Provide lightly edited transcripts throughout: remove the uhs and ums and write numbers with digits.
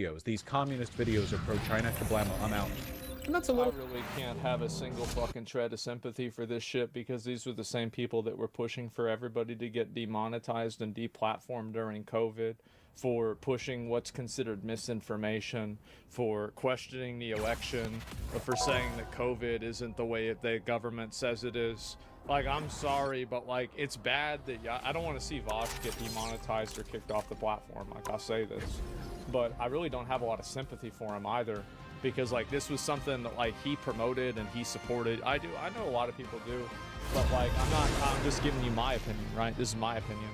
videos. These communist videos are pro-China. Kablamo, I'm out. And that's a little... I really can't have a single fucking shred of sympathy for this shit because these were the same people that were pushing for everybody to get demonetized and deplatformed during COVID, for pushing what's considered misinformation, for questioning the election, or for saying that COVID isn't the way the government says it is. Like, I'm sorry, but, like, it's bad that I don't want to see Vosh get demonetized or kicked off the platform, like, I'll say this. But I really don't have a lot of sympathy for him either, because, like, this was something that, like, he promoted and he supported. I know a lot of people do, but, like, I'm just giving you my opinion, right? This is my opinion.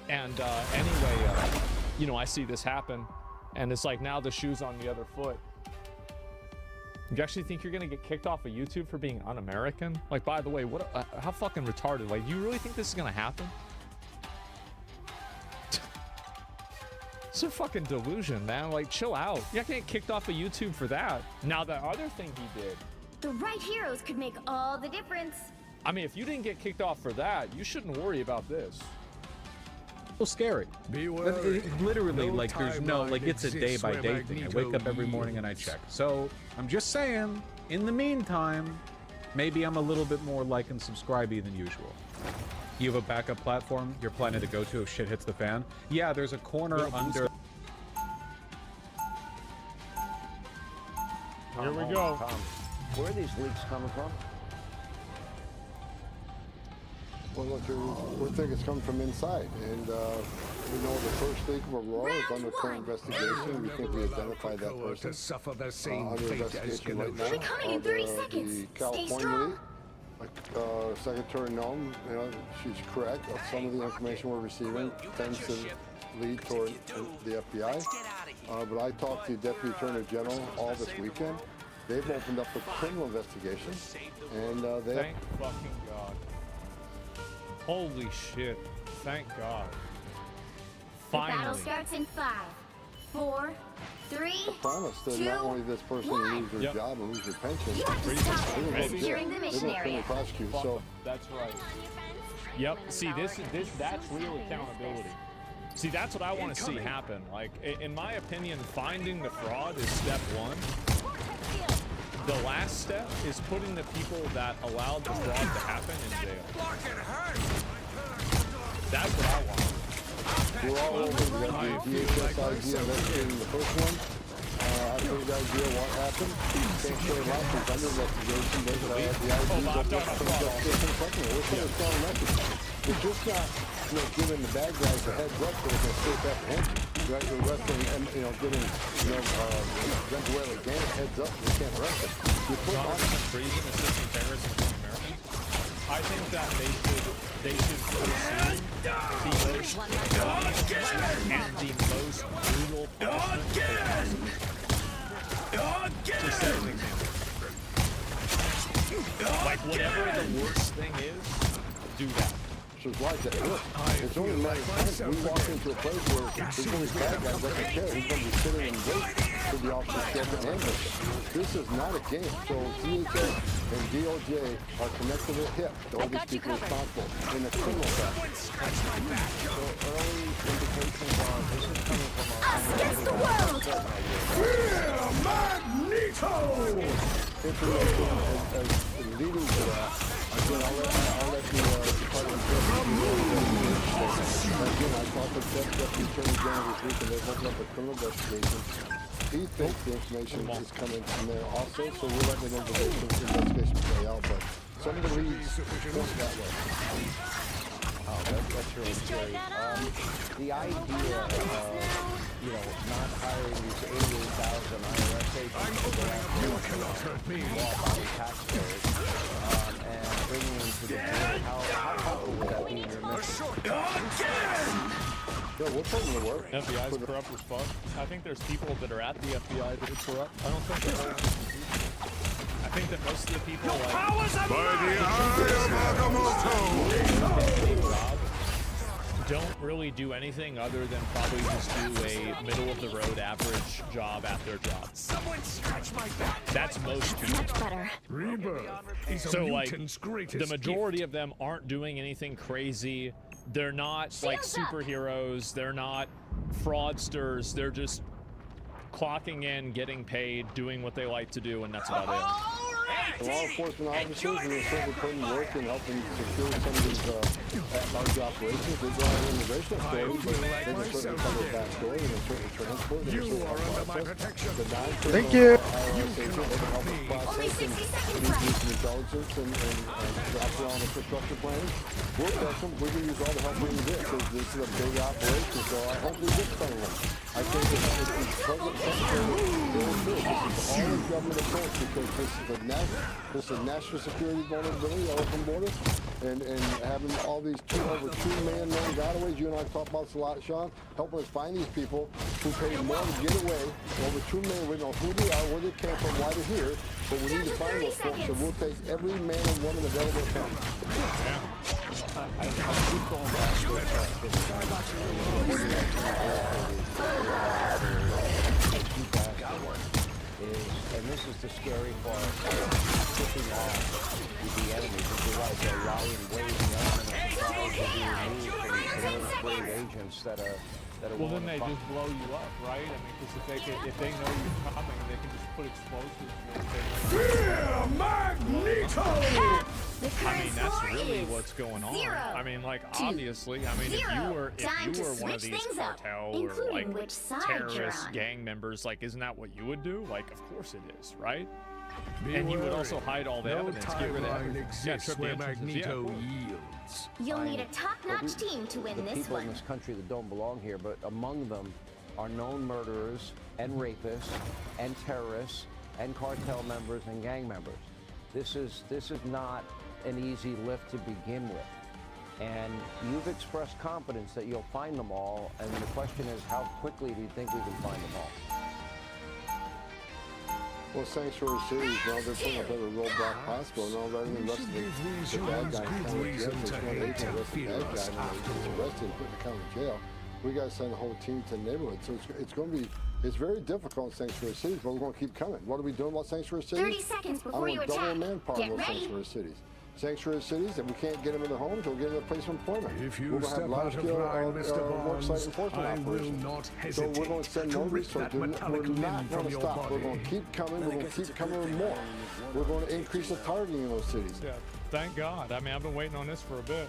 And, anyway, you know, I see this happen, and it's like, now the shoe's on the other foot. You actually think you're gonna get kicked off of YouTube for being un-American? Like, by the way, what? How fucking retarded? Like, you really think this is gonna happen? It's a fucking delusion, man. Like, chill out. You're not gonna get kicked off of YouTube for that. Now, the other thing he did. The right heroes could make all the difference. I mean, if you didn't get kicked off for that, you shouldn't worry about this. So scary. Literally, no, like, there's no, like, it's a day-by-day thing. I wake up every morning and I check. So, I'm just saying, in the meantime, maybe I'm a little bit more like and subscribe-y than usual. You have a backup platform you're planning to go to if shit hits the fan? Yeah, there's a corner under... Here we go. Where are these leaks coming from? Well, look, we think it's coming from inside, and we know the first leak of Aurora is under current investigation. We think we identified that person under investigation right now. Coming in 30 seconds. The California leak, Secretary Noem, you know, she's correct. Some of the information we're receiving tends to lead toward the FBI. But I talked to the Deputy Attorney General all this weekend. They've opened up a criminal investigation, and they... Thank fucking God. Holy shit. Thank God. Finally. The battle starts in 5, 4, 3, I promise that not only this person lose their job and lose their pension, you have to stop them from securing the mission area. Prosecute, so. That's right. Yep. See, that's real accountability. See, that's what I want to see happen. Like, in my opinion, finding the fraud is step 1. The last step is putting the people that allowed the fraud to happen in jail. That's what I want. We're all over the DHS idea investigating the first one. I think the idea what happened. Can't say a lot because under investigation. There's the idea of the second. We're sort of strong message. It's just not, you know, giving the bad guys a heads up so they can escape apprehension. Right, the arresting and, you know, giving, you know, Venezuela gang heads up, they can't arrest them. You put on treason, assisting terrorists, and Americans. I think that they should pursue the most and the most brutal punishment. Just as an example. Like, whatever the worst thing is, do that. Like that. Look, it's only a matter of time. We walk into a place where there's only bad guys that don't care. He's going to be sitting and wait for the officers to get the ambulance. This is not a game. So DHS and DOJ are connected at hip to all these people responsible in a criminal fashion. So early indications are this is coming from our Us against the world! Fear Magneto! Information as leading to that. Again, I'll let the Department of Justice. Again, I talked to Deputy Attorney General this week, and they've opened up a criminal investigation. He thinks the information is coming from there also, so we're letting the investigation play out. But some of the leads point that way. Oh, that's really scary. The idea of, you know, not hiring these 88,000 IRS agents to go after law-abiding taxpayers and bringing them to the board, how helpful would that be in your mission? Yeah, we're putting the work. FBI's corrupt as fuck. I think there's people that are at the FBI that are corrupt. I don't think they're I think that most of the people like... By the eye of Agamotto! Don't really do anything other than probably just do a middle-of-the-road average job at their job. Someone stretch my back. That's most people. Much better. Rebirth is So, a like, mutant's greatest the majority gift. of them aren't doing anything crazy. They're not, like, superheroes. They're not fraudsters. They're just clocking in, getting paid, doing what they like to do, and that's about it. Law enforcement officers are certainly putting work in helping secure some of these at-large operations. They don't have immigration authority, but they can certainly cover the backstory and certainly transport. You are under my protection. Thank you. Only 60 seconds left. Intelligence and wraparound infrastructure planning. We'll test them. We can use all the help we can get because this is a big operation. So I hope we get some of them. I think it's President Secretary really good. This is all government approach because this is a national security vulnerability, our open border, and having all these over 2 million known gotaways. You and I talked about this a lot, Sean, helping us find these people who paid more to get away. Over 2 million, we know who they are, where they came from, why they're here, but we need to find those folks, so we'll take every man and woman available to come. I keep going back to and this is the scary part of tipping off with the enemy. If you like a lying, waving element of surprise will be removed from those brave agents that are Well, then they just blow you up, right? I mean, because if they know you're coming, they can just put explosives. Fear Magneto! I mean, that's really what's going on. I mean, like, obviously, I mean, if you were one of these cartel or like terrorist gang members, like, isn't that what you would do? Like, of course it is, right? And you would also hide all the evidence, get rid of evidence. Yeah, trip the entrances. Yeah, cool. You'll need a top-notch team to win the this people one. in this country that don't belong here, but among them are known murderers and rapists and terrorists and cartel members and gang members. This is not an easy lift to begin with. And you've expressed confidence that you'll find them all, and the question is, how quickly do you think we can find them all? Well, Sanctuary Cities, now they're putting up every roadblock possible. Now, rather than arresting the bad guy in county jail, there's no need to arrest the bad guy and he's arrested and put in the county jail. We got to send the whole team to the neighborhood. So it's going to be, it's very difficult in Sanctuary Cities, but we're going to keep coming. What are we doing about Sanctuary Cities? 30 seconds before you attack. I want double manpower Get in those ready. Sanctuary Cities. Sanctuary Cities, if we can't get them in their homes, we'll get them a place of employment. If you we're going to have large-scale worksite enforcement I will operations. not So hesitate we're going to send to no rip resources. that metallic We're limb not from going to your stop. We're body. going to keep coming. We're going to keep coming with more. We're going to increase the targeting in those cities. Yeah, thank God. I mean, I've been waiting on this for a bit.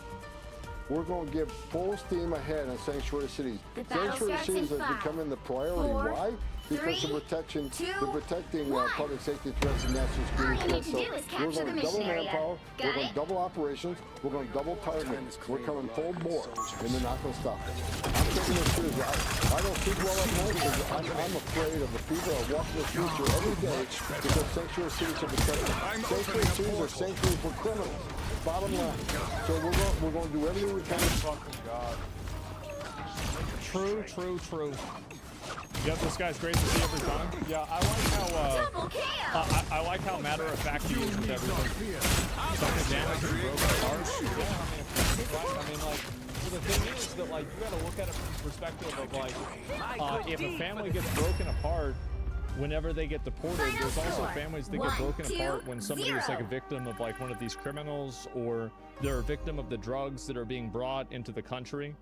We're going to give full steam ahead on Sanctuary Cities. The battle Sanctuary starts Cities in are 5, becoming the priority. 4, Why? Because 3, they're protecting 2, public safety threats and national security All you need threats. to So do is we're capture going the to double mission area. manpower. Got We're going it? to double operations. We're going to double targeting. We're coming full bore, and they're not going to stop us. I'm taking this seriously. I don't sleep well at night because I'm afraid of the people that are walking the streets here every day because Sanctuary Cities are protected. Sanctuary Cities are sanctuaries for criminals. Bottom line. So we're going to do everything we can. Fucking God. True. Yep, this guy's great to see every time. Yeah, I like how Double kill. I like how matter of fact he is with everything. Something damaged and broken apart. Yeah, I mean, like, well, the thing is that, like, you gotta look at it from the perspective of, like, if a family gets broken apart whenever they get deported, there's also families that get broken apart when somebody is, like, a victim of, like, one of these criminals, or they're a victim of the drugs that are being brought into the country.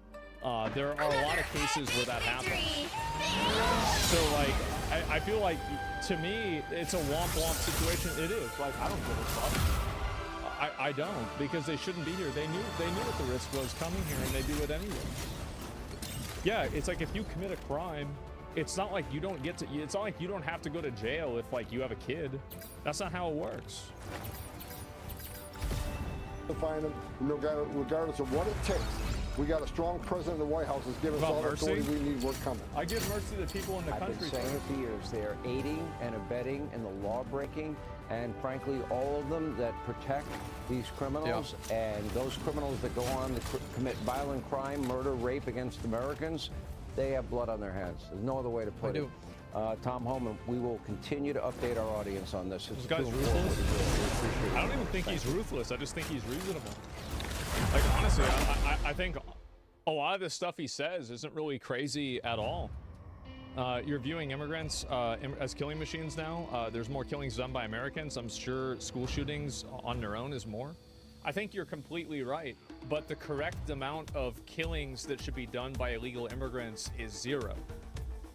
There are a lot of cases where that happens. So, like, I feel like, to me, it's a womp-womp situation. It is. Like, I don't give a fuck. I don't, because they shouldn't be here. They knew what the risk was coming here, and they do it anyway. Yeah, it's like if you commit a crime, it's not like you don't get to. It's not like you don't have to go to jail if, like, you have a kid. That's not how it works. To find them, regardless of what it takes. We got a strong president in the White House that's giving us all the authority we need. We're coming. I give mercy to people in the country. I've been saying it for years. They are aiding and abetting in the law breaking, and frankly, all of them that protect these criminals and those criminals that go on to commit violent crime, murder, rape against Americans, they have blood on their hands. There's no other way to put it. Tom Homan, we will continue to update our audience on this. This guy's ruthless. I don't even think he's ruthless. I just think he's reasonable. Like, honestly, I think a lot of the stuff he says isn't really crazy at all. You're viewing immigrants as killing machines now. There's more killings done by Americans. I'm sure school shootings on their own is more. I think you're completely right, but the correct amount of killings that should be done by illegal immigrants is 0.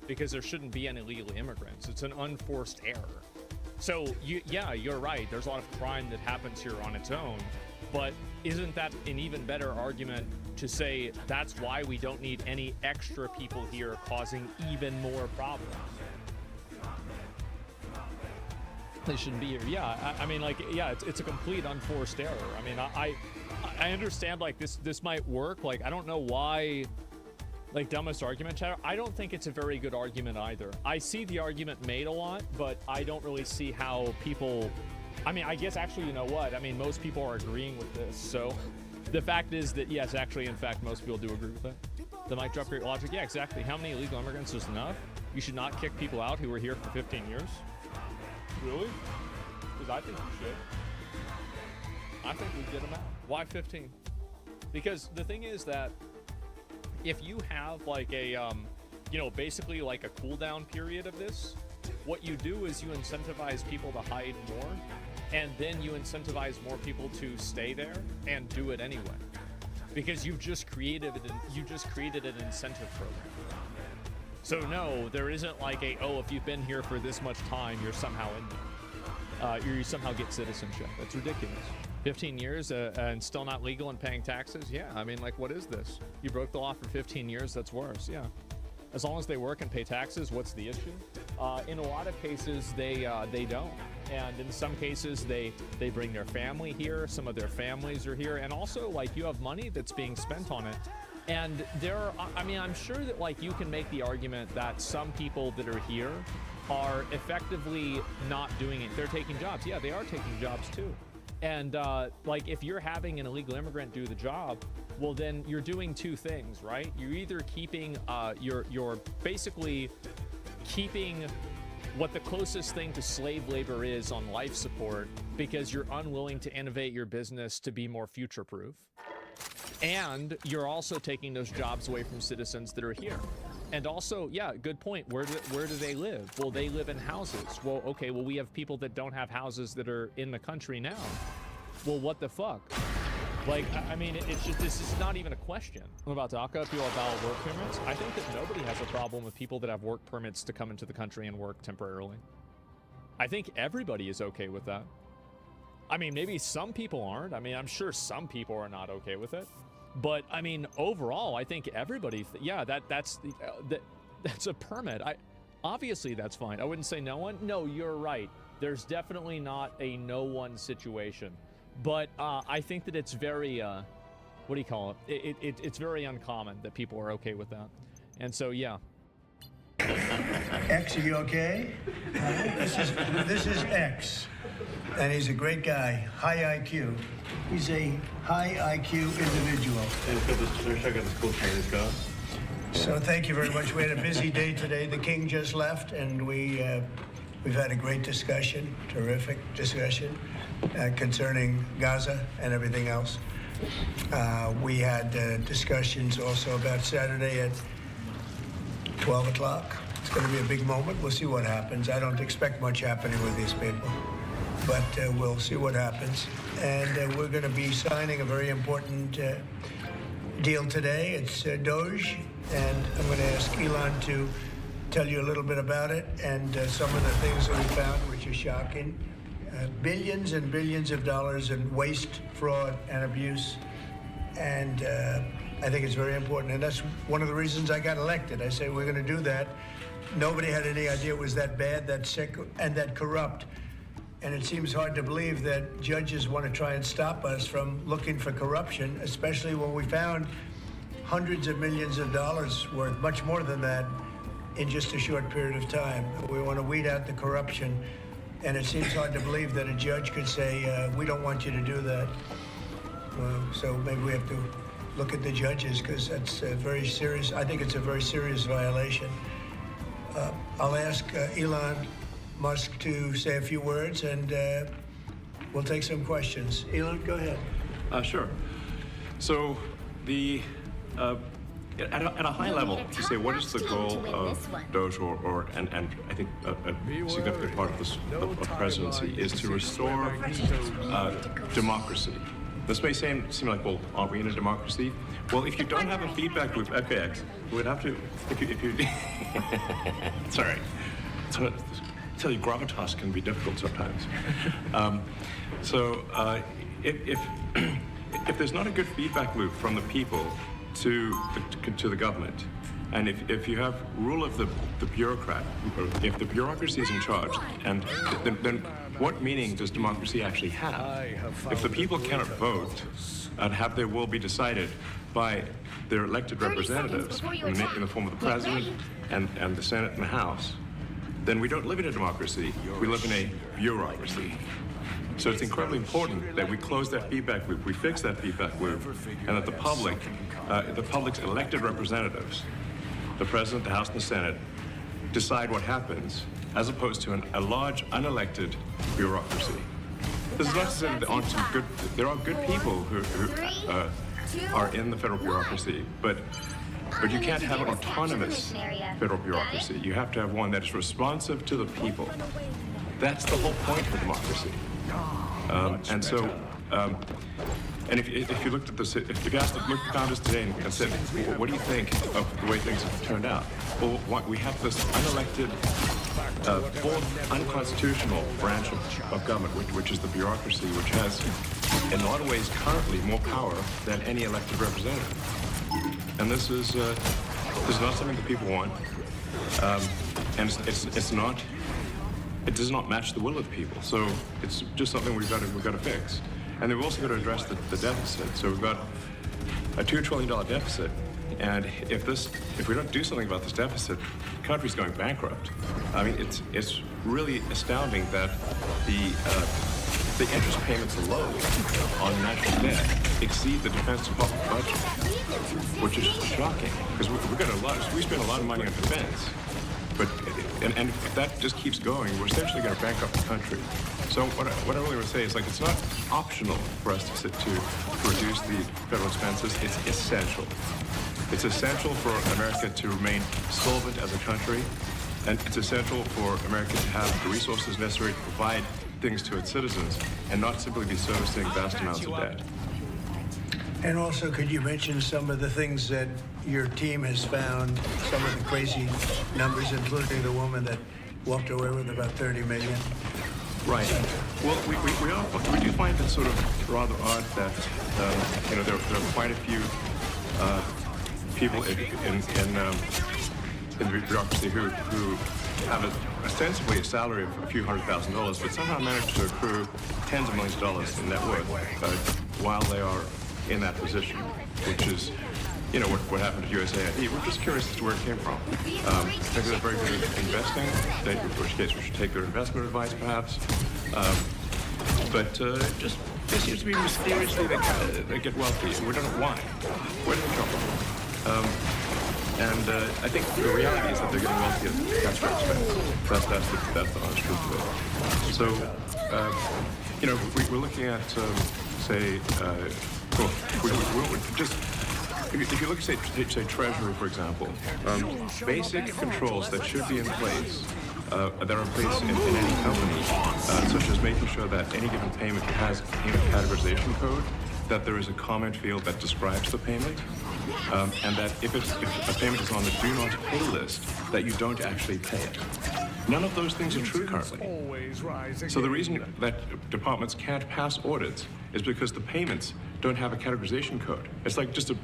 because there shouldn't be any illegal immigrants. It's an unforced error. So, yeah, you're right. There's a lot of crime that happens here on its own. But isn't that an even better argument to say that's why we don't need any extra people here causing even more problems? They shouldn't be here. Yeah, I mean, like, yeah, it's a complete unforced error. I mean, I understand, like, this might work. Like, I don't know why, like, dumbest argument chatter. I don't think it's a very good argument either. I see the argument made a lot, but I don't really see how people... I mean, I guess actually, you know what? I mean, most people are agreeing with this. So the fact is that, yes, actually, in fact, most people do agree with it. The mic drop great logic. Yeah, exactly. How many illegal immigrants is enough? You should not kick people out who were here for 15 years. Really? Because I think you should. I think we get them out. Why 15? Because the thing is that if you have like a, you know, basically like a cooldown period of this, what you do is you incentivize people to hide more, and then you incentivize more people to stay there and do it anyway, because you've just created an incentive program. So no, there isn't like a, oh, if you've been here for this much time, you're somehow in there. You somehow get citizenship. That's ridiculous. 15 years and still not legal and paying taxes? Yeah, I mean, like, what is this? You broke the law for 15 years, that's worse, yeah. As long as they work and pay taxes, what's the issue? In a lot of cases, they don't. And in some cases, they bring their family here. Some of their families are here. And also, like, you have money that's being spent on it. And there are, I mean, I'm sure that, like, you can make the argument that some people that are here are effectively not doing it. They're taking jobs. Yeah, they are taking jobs too. And like, if you're having an illegal immigrant do the job, well, then you're doing two things, right? You're either keeping, you're basically keeping what the closest thing to slave labor is on life support, because you're unwilling to innovate your business to be more future-proof. And you're also taking those jobs away from citizens that are here. And also, yeah, good point. Where do they live? Well, they live in houses. Well, okay, well, we have people that don't have houses that are in the country now. Well, what the fuck? Like, I mean, it's just, this is not even a question. What about DACA? People have valid work permits? I think that nobody has a problem with people that have work permits to come into the country and work temporarily. I think everybody is okay with that. I mean, maybe some people aren't. I mean, I'm sure some people are not okay with it. But I mean, overall, I think everybody, yeah, that's a permit. Obviously that's fine. I wouldn't say no one. No, you're right. There's definitely not a no one situation. But I think that it's very, what do you call it? It's very uncommon that people are okay with that. And so, yeah. X, are you okay? This is X, and he's a great guy, high IQ. He's a high IQ individual. So thank you very much. We had a busy day today. The king just left, and we've had a great discussion, terrific discussion concerning Gaza and everything else. We had discussions also about Saturday at 12 o'clock. It's going to be a big moment. We'll see what happens. I don't expect much happening with these people, but we'll see what happens. And we're going to be signing a very important deal today. It's Doge, and I'm going to ask Elon to tell you a little bit about it and some of the things that we found, which are shocking. Billions and billions of dollars in waste, fraud, and abuse. And I think it's very important. And that's one of the reasons I got elected. I say, we're going to do that. Nobody had any idea it was that bad, that sick, and that corrupt. And it seems hard to believe that judges want to try and stop us from looking for corruption, especially when we found hundreds of millions of dollars worth, much more than that, in just a short period of time. We want to weed out the corruption. And it seems hard to believe that a judge could say, we don't want you to do that. So maybe we have to look at the judges, because that's very serious. I think it's a very serious violation. I'll ask Elon Musk to say a few words, and we'll take some questions. Elon, go ahead. Sure. So at a high level, to say what is the goal of Doge, and I think a significant part of the presidency is to restore democracy This may seem like, well, aren't we in a democracy? Well, if you don't have a feedback loop, FX, we would have to, if you it's all right. So, I tell you, gravitas can be difficult sometimes. If there's not a good feedback loop from the people to the government, and if you have rule of the bureaucrat, if the bureaucracy is in charge, and then what meaning does democracy actually have? If the people cannot vote and have their will be decided by their elected representatives in the form of the president and the Senate and the House, then we don't live in a democracy. We live in a bureaucracy. So it's incredibly important that we close that feedback loop, we fix that feedback loop, and that the public's elected representatives, the President, the House, and the Senate, decide what happens, as opposed to a large, unelected bureaucracy. This is not to say that there are good people who are in the federal bureaucracy, but you can't have an autonomous federal bureaucracy. You have to have one that is responsive to the people. That's the whole point of democracy. And if you looked at this, if you asked the founders today and said, well, what do you think of the way things have turned out? Well, we have this unelected, fourth unconstitutional branch of government, which is the bureaucracy, which has, in a lot of ways, currently more power than any elected representative. And this is not something that people want, and it does not match the will of the people. So it's just something we've got to fix. And then we've also got to address the deficit. So we've got a $2 trillion deficit, and if we don't do something about this deficit, the country's going bankrupt. I mean, it's really astounding that the interest payments alone on national debt exceed the defense department budget, which is shocking because we spend a lot of money on defense. But and if that just keeps going, we're essentially going to bankrupt the country. So what I really want to say is, like, it's not optional for us to reduce the federal expenses. It's essential. It's essential for America to remain solvent as a country, and it's essential for America to have the resources necessary to provide things to its citizens and not simply be servicing vast amounts of debt. And also, could you mention some of the things that your team has found, some of the crazy numbers, including the woman that walked away with about $30 million? Right. Well, we do find it sort of rather odd that there are quite a few people in the bureaucracy who have ostensibly a salary of a few $100,000, but somehow manage to accrue tens of millions of dollars in net worth while they are in that position, which is, what happened to USAID. We're just curious as to where it came from. I think they're very good at investing, in which case we should take their investment advice, perhaps. But just seems to be mysteriously they get wealthy, and we don't know why. Where did they come from? I think the reality is that they're getting wealthy at tax expense. That's the honest truth of it. So, we're looking at, if you look at, say Treasury, for example, basic controls that should be in place, that are in place in any company, such as making sure that any given payment has a payment categorization code, that there is a comment field that describes the payment, and that if a payment is on the do not pay list, that you don't actually pay it. None of those things are true currently. So the reason that departments can't pass audits is because the payments don't have a categorization code. It's like just a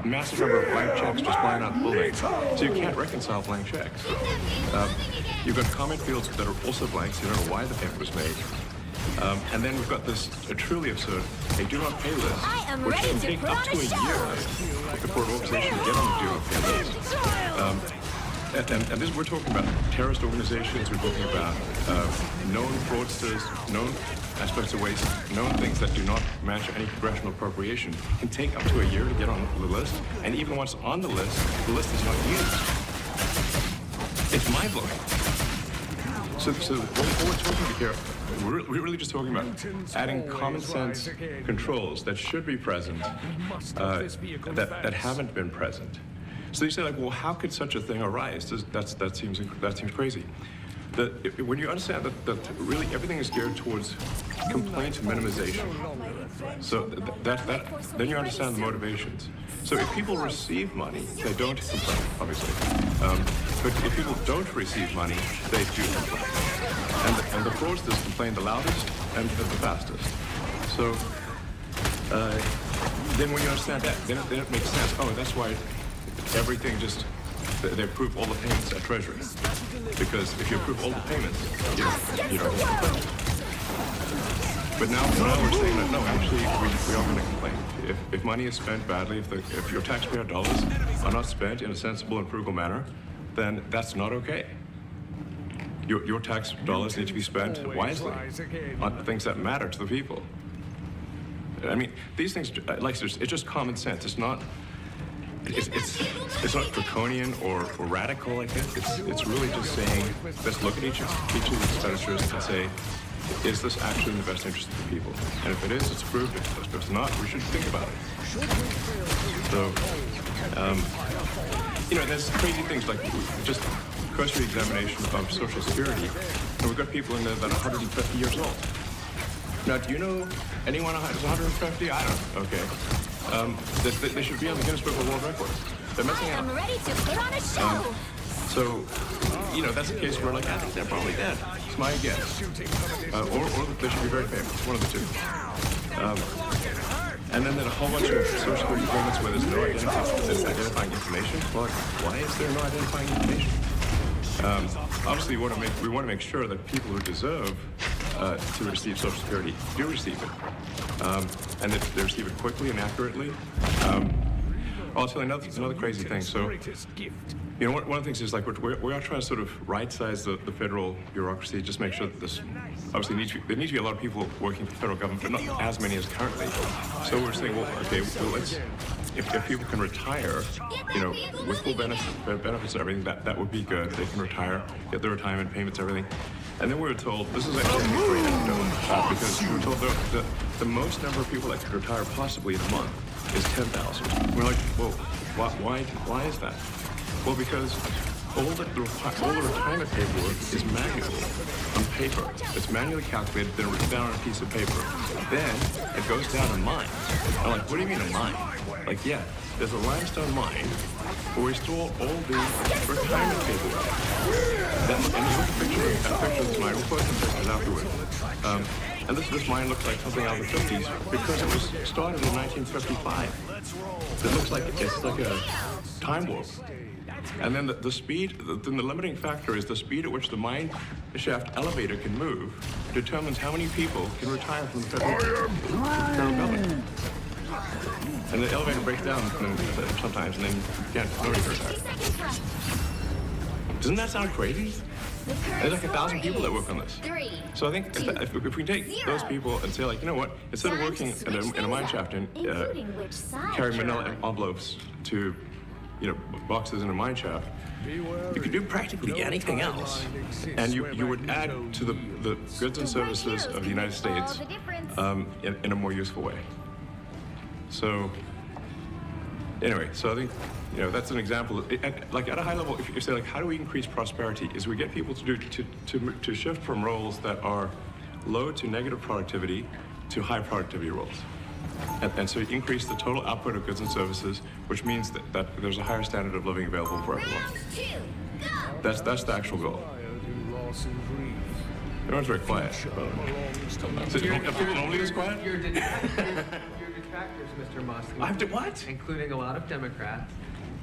massive number of blank checks just flying out the building. So you can't reconcile blank checks. You've got comment fields that are also blank, so you don't know why the payment was made. And then we've got this truly absurd, a do not pay list, which can take up to a year for an organization to get on the do not pay list. And this, we're talking about terrorist organizations, we're talking about known fraudsters, known aspects of waste, known things that do not match any congressional appropriation. It can take up to a year to get on the list, and even once on the list is not used. It's mind-blowing. So what we're talking about here, we're really just talking about adding common sense controls that should be present, that haven't been present. So you say, like, well, how could such a thing arise? That seems crazy. when you understand that really everything is geared towards complaint minimization, so then you understand the motivations. So if people receive money, they don't complain, obviously. But if people don't receive money, they do complain. And the fraudsters complain the loudest and the fastest. So then when you understand that, then it makes sense. Oh, that's why everything just, they approve all the payments at Treasury. Because if you approve all the payments, you don't complain. But now we're saying that, no, actually, we are going to complain. If money is spent badly, if your taxpayer dollars are not spent in a sensible and frugal manner, then that's not okay. Your tax dollars need to be spent wisely on things that matter to the people. I mean, these things, like, it's just common sense. It's not draconian or radical like this. It's really just saying, let's look at each of the expenditures and say, is this actually in the best interest of the people? And if it is, it's approved. If it's not, we should think about it. So, there's crazy things like just cursory examination of Social Security, and we've got people in there that are 150 years old. Now, do you know anyone who's 150? I don't. Okay. They should be on the Guinness Book of World Records. They're missing out. I'm ready to put on a show. So, that's a case where, like, I think they're probably dead. It's my guess. Or they should be very famous. One of the two. And then there's a whole bunch of Social Security payments where there's no identifying information. Well, why is there no identifying information? Obviously, we want to make sure that people who deserve to receive Social Security do receive it, and that they receive it quickly and accurately. Also, another crazy thing. So, one of the things is, like, we are trying to sort of right-size the federal bureaucracy, just make sure that this, obviously, there need to be a lot of people working for the federal government, but not as many as currently. So we're saying, well, okay, let's, if people can retire, with full benefits and everything, that would be good. They can retire, get their retirement payments, everything. And then we were told, this is actually a great anecdote, because we were told the most number of people that could retire possibly in a month is 10,000. We're like, well, why is that? Well, because all the retirement paperwork is manual on paper. It's manually calculated, then written down on a piece of paper. Then it goes down a mine. I'm like, what do you mean a mine? Like, yeah, there's a limestone mine where we store all the retirement paperwork. And you look at a picture of this mine. We'll put some pictures afterwards. And this mine looks like something out of the 50s because it was started in 1955. It looks like it's like a time warp. And then the speed, the limiting factor is the speed at which the mine shaft elevator can move determines how many people can retire from the federal government. And the elevator breaks down sometimes, and then nobody can retire. Doesn't that sound crazy? There's like 1,000 people that work on this. So I think if we take those people and say, like, you know what, instead of working in a mine shaft and carrying manila envelopes to boxes in a mine shaft, you could do practically anything else. And you would add to the goods and services of the United States in a more useful way. So, anyway, so I think, that's an example. Like, at a high level, if you say, like, how do we increase prosperity, is we get people to shift from roles that are low to negative productivity to high productivity roles. And so you increase the total output of goods and services, which means that there's a higher standard of living available for everyone. That's the actual goal. Everyone's very quiet. So people normally this quiet? Your detractors, Mr. Musk. I have to what? Including a lot of Democrats.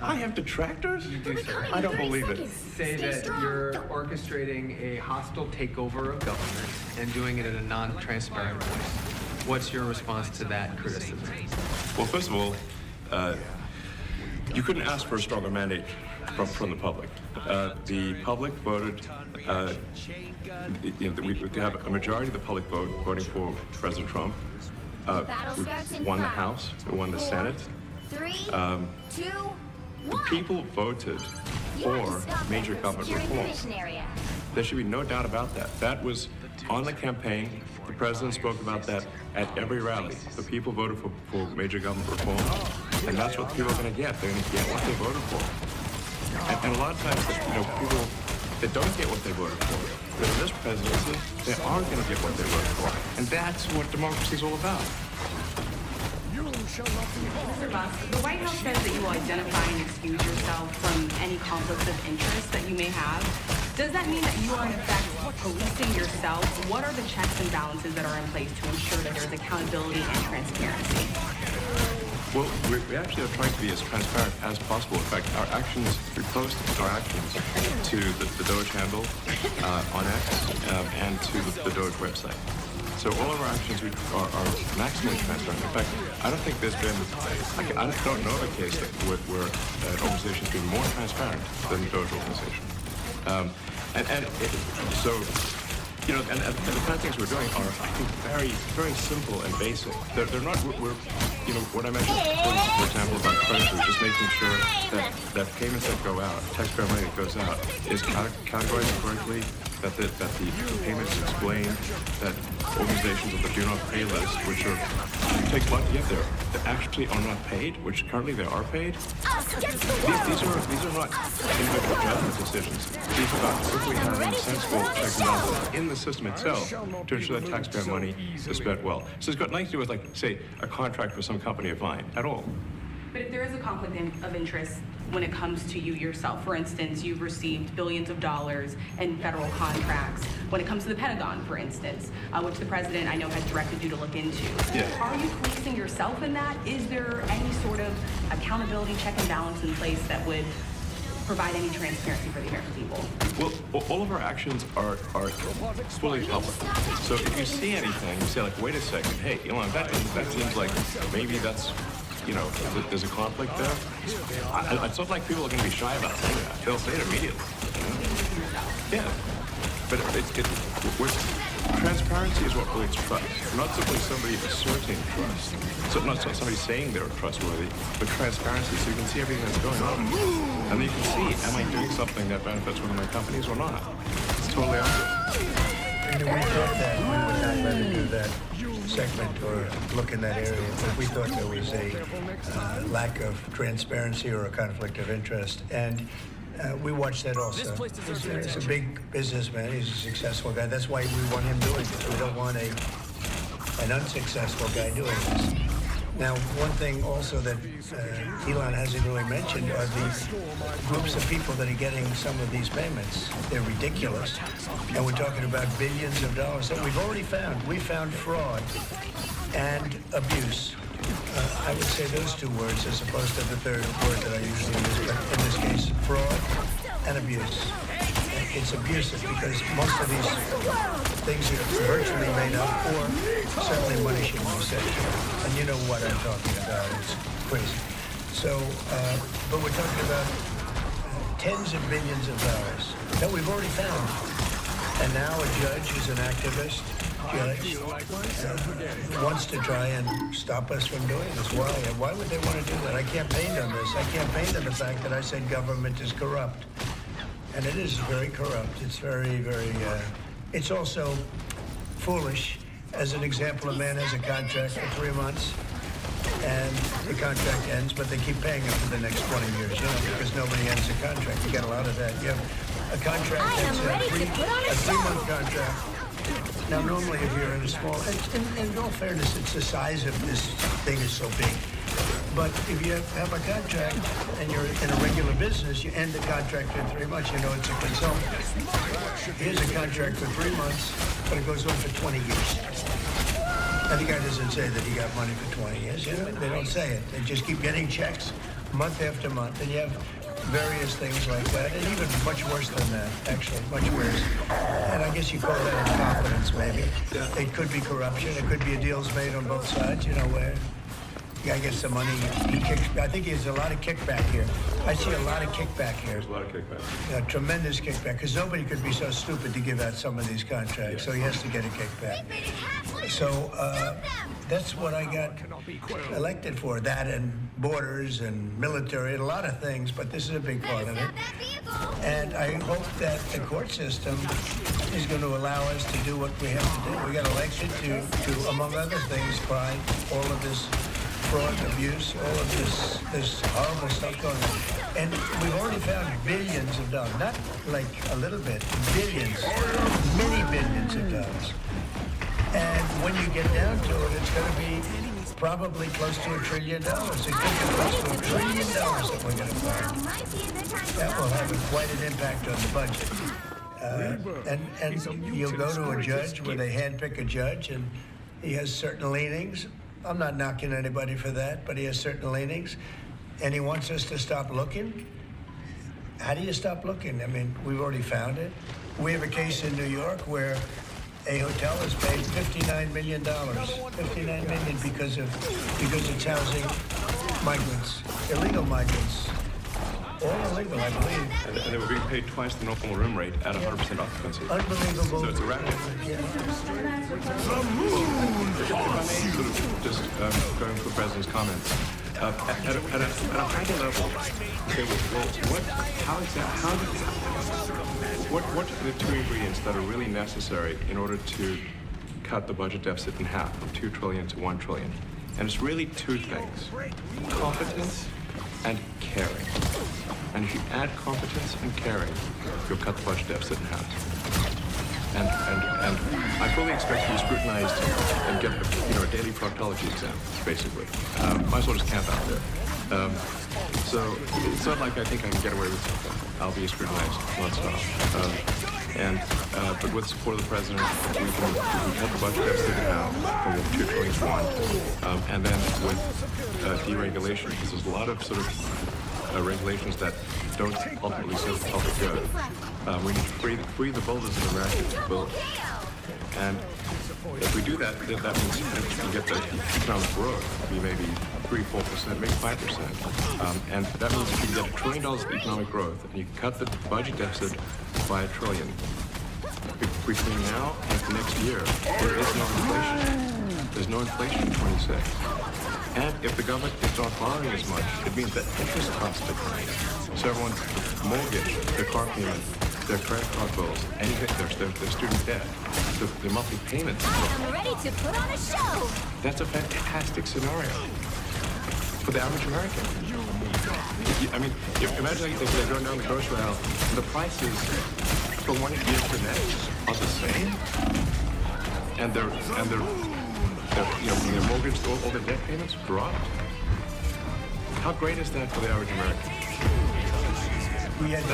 I have detractors? You do, sir. I don't believe it. Say that you're orchestrating a hostile takeover of government and doing it in a non-transparent way. What's your response to that criticism? Well, first of all, you couldn't ask for a stronger mandate from the public. The public voted, we have a majority of the public voting for President Trump. We won the House, we won the Senate. 3, 2, 1. The people voted for major government reform. There should be no doubt about that. That was on the campaign. The president spoke about that at every rally. The people voted for major government reform, and that's what people are going to get. They're going to get what they voted for. And a lot of times, people that don't get what they voted for, but in this presidency, they are going to get what they voted for. And that's what democracy is all about. Mr. Musk, the White House says that you will identify and excuse yourself from any conflicts of interest that you may have. Does that mean that you are in effect policing yourself? What are the checks and balances that are in place to ensure that there's accountability and transparency? Well, we actually are trying to be as transparent as possible. In fact, our actions, we post our actions to the Doge handle on X and to the Doge website. So all of our actions are maximally transparent. In fact, I don't think there's been, I don't know of a case where an organization's been more transparent than the Doge organization. So, you know, and the kind of things we're doing are, I think, very, very simple and basic. They're not, you know, what I mentioned, for example, about creditors, just making sure that payments that go out, taxpayer money that goes out, is categorized correctly, that the payment is explained, that organizations on the do not pay list, which are, take money to get there, that actually are not paid, which currently they are paid. These are not individual judgment decisions. These are about simply having sensible checks and balances in the system itself to ensure that taxpayer money is spent well. So it's got nothing to do with, like, say, a contract with some company of mine at all. But if there is a conflict of interest when it comes to you yourself, for instance, you've received billions of dollars in federal contracts. When it comes to the Pentagon, for instance, which the president, I know, has directed you to look into. Yeah. Are you policing yourself in that? Is there any sort of accountability check and balance in place that would provide any transparency for the American people? Well, all of our actions are fully public. So if you see anything, you say, like, wait a second, hey, Elon, that seems like maybe that's, you know, there's a conflict there. It's not like people are going to be shy about saying that. They'll say it immediately. Yeah. But transparency is what builds trust. Not simply somebody asserting trust. So not somebody saying they're trustworthy, but transparency, so you can see everything that's going on. And then you can see, am I doing something that benefits one of my companies or not? It's totally obvious. And we thought that we would not let her do that segment or look in that area, but we thought there was a lack of transparency or a conflict of interest. And we watched that also. He's a big businessman. He's a successful guy. That's why we want him doing this. We don't want an unsuccessful guy doing this. Now, one thing also that Elon hasn't really mentioned are the groups of people that are getting some of these payments. They're ridiculous. And we're talking about billions of dollars that we've already found. We found fraud and abuse. I would say those two words as opposed to the third word that I usually use, but in this case, fraud and abuse. It's abusive because most of these things are virtually made up, or certainly money shouldn't be sent to. And you know what I'm talking about. It's crazy. So, but we're talking about tens of billions of dollars that we've already found. And now a judge who's an activist wants to try and stop us from doing this. Why? Why would they want to do that? I campaigned on this. I campaigned on the fact that I said government is corrupt. And it is very corrupt. It's very, very, it's also foolish. As an example, a man has a contract for 3 months and the contract ends, but they keep paying him for the next 20 years, you know, because nobody ends a contract. You get a lot of that. You have a contract that's a 3-month contract. Now, normally if you're in a small, in all fairness, it's the size of this thing is so big. But if you have a contract and you're in a regular business, you end the contract in 3 months, you know it's a consultant. Here's a contract for 3 months, but it goes on for 20 years. And the guy doesn't say that he got money for 20 years, you know? They don't say it. They just keep getting checks month after month, and you have various things like that, and even much worse than that, actually, much worse. And I guess you call that incompetence, maybe. It could be corruption. It could be a deal's made on both sides, you know, where guy gets the money, he kicks. I think there's a lot of kickback here. I see a lot of kickback here. There's a lot of kickback. Yeah, tremendous kickback, because nobody could be so stupid to give out some of these contracts, so he has to get a kickback. So that's what I got elected for, that and borders and military and a lot of things, but this is a big part of it. And I hope that the court system is going to allow us to do what we have to do. We got elected to among other things, find all of this fraud, abuse, all of this horrible stuff going on. And we've already found billions of dollars, not like a little bit, billions, many billions of dollars. And when you get down to it, it's going to be probably close to $1 trillion. It could be close to $1 trillion that we're going to find. That will have quite an impact on the budget. And you'll go to a judge where they handpick a judge, and he has certain leanings. I'm not knocking anybody for that, but he has certain leanings, and he wants us to stop looking. How do you stop looking? I mean, we've already found it. We have a case in New York where a hotel has paid $59 million. $59 million because it's housing migrants, illegal migrants. All illegal, I believe. And they were being paid twice the normal room rate at 100% occupancy. Unbelievable. So it's a racket. Yeah. If I may sort of just going for the president's comments, at a higher level, okay, well, what are the two ingredients that are really necessary in order to cut the budget deficit in half from 2 trillion to 1 trillion? And it's really two things: competence and caring. And if you add competence and caring, you'll cut the budget deficit in half. And I fully expect to be scrutinized and get a daily proctology exam, basically. Might as well just camp out there. So it's not like I think I can get away with something. I'll be scrutinized nonstop. But with the support of the president, we can cut the budget deficit in half from 2 trillion to 1. And then with deregulation, because there's a lot of sort of regulations that don't ultimately serve the public good. We need to free the builders in America to build. And if we do that, that means we can get the economic growth to be maybe 3-4%, maybe 5%. And that means if you get $1 trillion of economic growth and you cut the budget deficit by $1 trillion, between now and next year, there is no inflation. There's no inflation in 26. And if the government is not borrowing as much, it means that interest costs decline. So everyone's mortgage, their car payment, their credit card bills, anything, their student debt, the monthly payments. I'm ready to put on a show. That's a fantastic scenario for the average American. I mean, imagine if they're going down the grocery aisle, the prices from one year to the next are the same, and their mortgage, all their debt payments dropped. How great is that for the average American? We had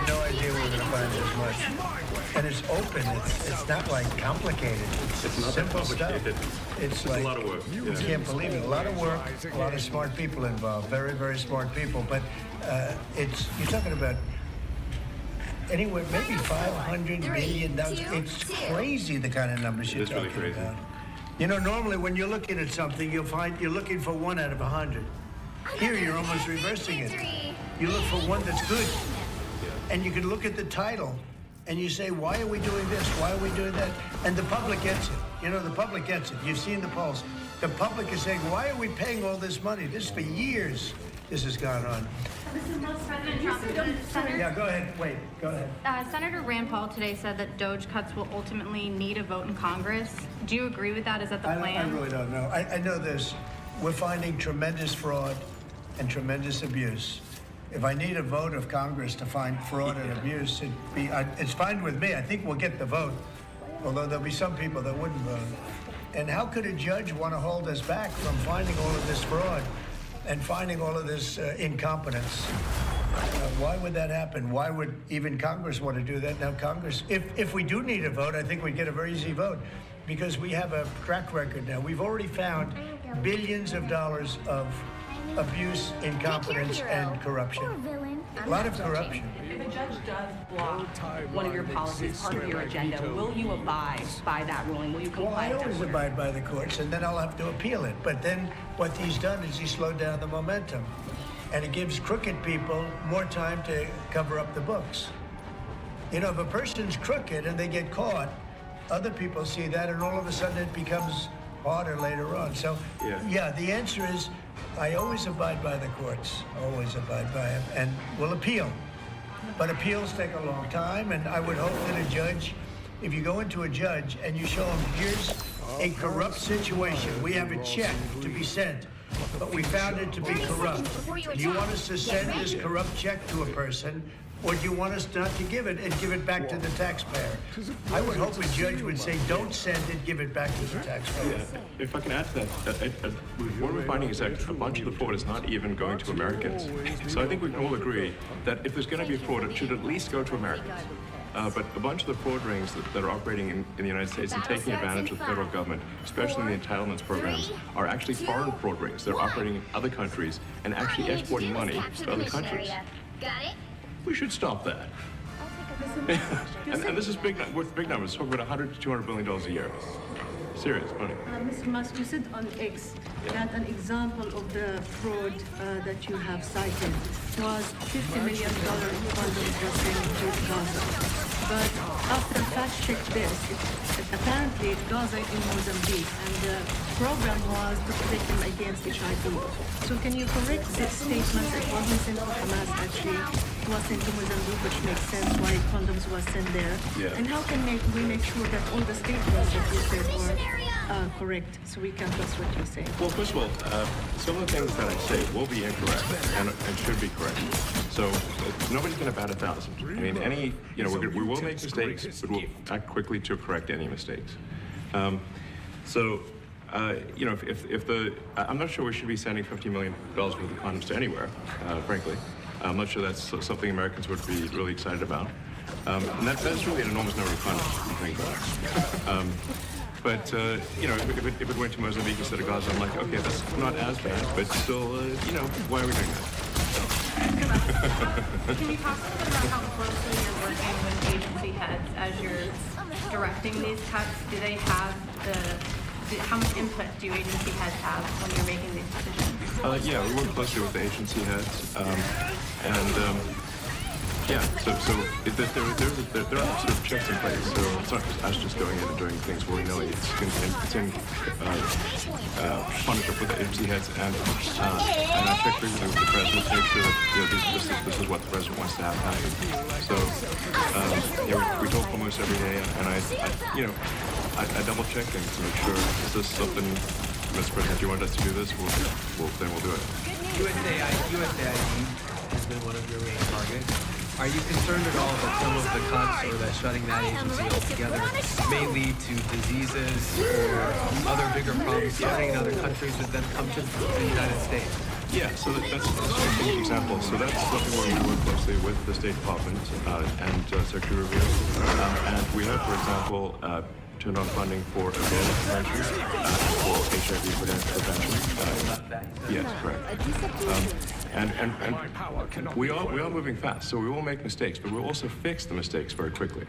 no idea we were going to find this much. And it's open. It's not like complicated. It's not simple complicated. Stuff. It's like a lot of work. You can't believe it. A lot of work, a lot of smart people involved. Very, very smart people. But you're talking about anywhere, maybe $500 million. It's crazy the kind of numbers you're talking about. You know, normally when you're looking at something, you'll find you're looking for 1 out of 100. Here, you're almost reversing it. You look for one that's good. And you can look at the title, and you say, why are we doing this? Why are we doing that? And the public gets it. You know, the public gets it. You've seen the polls. The public is saying, why are we paying all this money? This for years, this has gone on. This is President Trump. Yeah, go ahead. Wait, go ahead. Senator Rand Paul today said that DOGE cuts will ultimately need a vote in Congress. Do you agree with that? Is that the plan? I really don't know. I know this. We're finding tremendous fraud and tremendous abuse. If I need a vote of Congress to find fraud and abuse, it's fine with me. I think we'll get the vote, although there'll be some people that wouldn't vote. And how could a judge want to hold us back from finding all of this fraud and finding all of this incompetence? Why would that happen? Why would even Congress want to do that? Now, Congress, if we do need a vote, I think we'd get a very easy vote because we have a track record now. We've already found billions of dollars of abuse, incompetence, and corruption. A lot of corruption. If a judge does block one of your policies, part of your agenda, will you abide by that ruling? Will you comply? Well, I always abide by the courts, and then I'll have to appeal it. But then what he's done is he slowed down the momentum. And it gives crooked people more time to cover up the books. You know, if a person's crooked and they get caught, other people see that, and all of a sudden it becomes harder later on. So, yeah, the answer is I always abide by the courts, always abide by them, and will appeal. But appeals take a long time, and I would hope that a judge if you go into a judge and you show him, here's a corrupt situation, we have a check to be sent, but we found it to be corrupt. Do you want us to send this corrupt check to a person, or do you want us not to give it and give it back to the taxpayer? I would hope a judge would say, don't send it, give it back to the taxpayer. Yeah. If I can add to that, what we're finding is that a bunch of the fraud is not even going to Americans. So I think we can all agree that if there's going to be fraud, it should at least go to Americans. But a bunch of the fraud rings that are operating in the United States and taking advantage of the federal government, especially in the entitlements programs, are actually foreign fraud rings. They're operating in other countries and actually exporting money to other countries. Got it? We should stop that. and this is big, with big numbers. We're talking about $100 to $200 billion a year. Serious money. Mr. Musk, you said on X that an example of the fraud that you have cited was $50 million funding was sent to Gaza. But after fact-checked this, apparently Gaza is in Mozambique, and the program was to protect them against HIV. So can you correct this statement that wasn't sent to Hamas, actually was sent to Mozambique, which makes sense why condoms was sent there? Yeah. And how can we make sure that all the statements that you said are correct, so we can trust what you say? Well, first of all, some of the things that I say will be incorrect and should be correct. So nobody's going to bat 1,000. I mean, we will make mistakes, but we'll act quickly to correct any mistakes. I'm not sure we should be sending $50 million worth of condoms to anywhere, frankly. I'm not sure that's something Americans would be really excited about. And that's really an enormous number of condoms, if you think about it. But if it went to Mozambique instead of Gaza, I'm like, okay, that's not as bad, but still, why are we doing that? Can you talk a little bit about how closely you're working with agency heads as you're directing these cuts? Do they have how much input do agency heads have when you're making these decisions? Yeah, we work closely with the agency heads, so there are sort of checks in place. So it's not just us just going in and doing things willy-nilly. It's in partnership with the agency heads and I check frequently with the president to make sure that this is what the president wants to have happen. So we talk almost every day, and I double check things to make sure, is this something, Mr. President, you want us to do this? Then we'll do it. USAID has been one of your main targets. Are you concerned at all that some of the cuts or that shutting that agency altogether may lead to diseases or other bigger problems starting in other countries that then come to the United States? Yeah, so that's an example. So that's something where we work closely with the State Department and Secretary Rubio. And we have, for example, turned on funding for Ebola prevention, for HIV prevention. Yes, correct. And we are moving fast, so we will make mistakes, but we'll also fix the mistakes very quickly.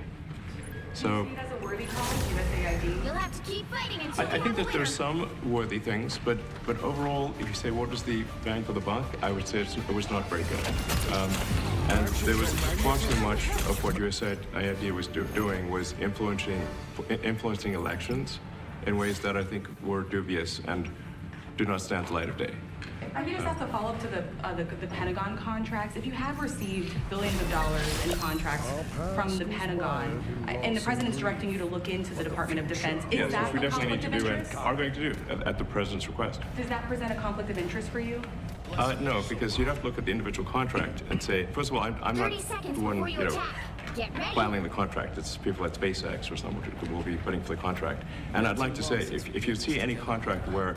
So That's a worthy cause, USAID. You'll have to keep fighting until I think that there's some worthy things, but overall, if you say what was the bang for the buck, I would say it was not very good. And there was far too much of what USAID was doing was influencing elections in ways that I think were dubious and do not stand the light of day. I can just ask a follow-up to the Pentagon contracts. If you have received billions of dollars in contracts from the Pentagon, and the president's directing you to look into the Department of Defense, is that we a definitely conflict need of to do and interest? are going to do at the president's request. Does that present a conflict of interest for you? No, because you'd have to look at the individual contract and say, first of all, I'm not 30 seconds the one, before you attack. Get ready. filing the contract. It's people at SpaceX or someone who will be putting for the contract. And I'd like to say, if you see any contract where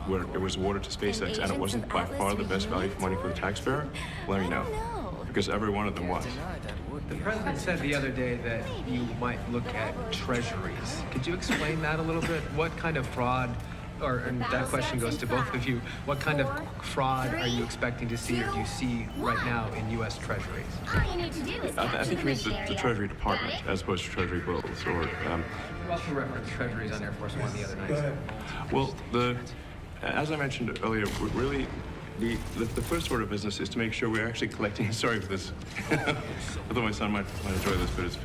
where it was awarded to SpaceX and it wasn't by far the best value for money for the taxpayer, let me know. Because every one of them was. The president said the other day that you might look at treasuries. Could you explain that a little bit? What kind of fraud, and that question goes to both of you, what kind of fraud are you expecting to see or do you see right now in U.S. treasuries? All you need to do is I think it means the Treasury Department as opposed to Treasury bills or... You also referenced treasuries on Air Force One the other night. Well, as I mentioned earlier, really, the first order of business is to make sure we're actually collecting. Sorry for this. I thought my son might enjoy this, but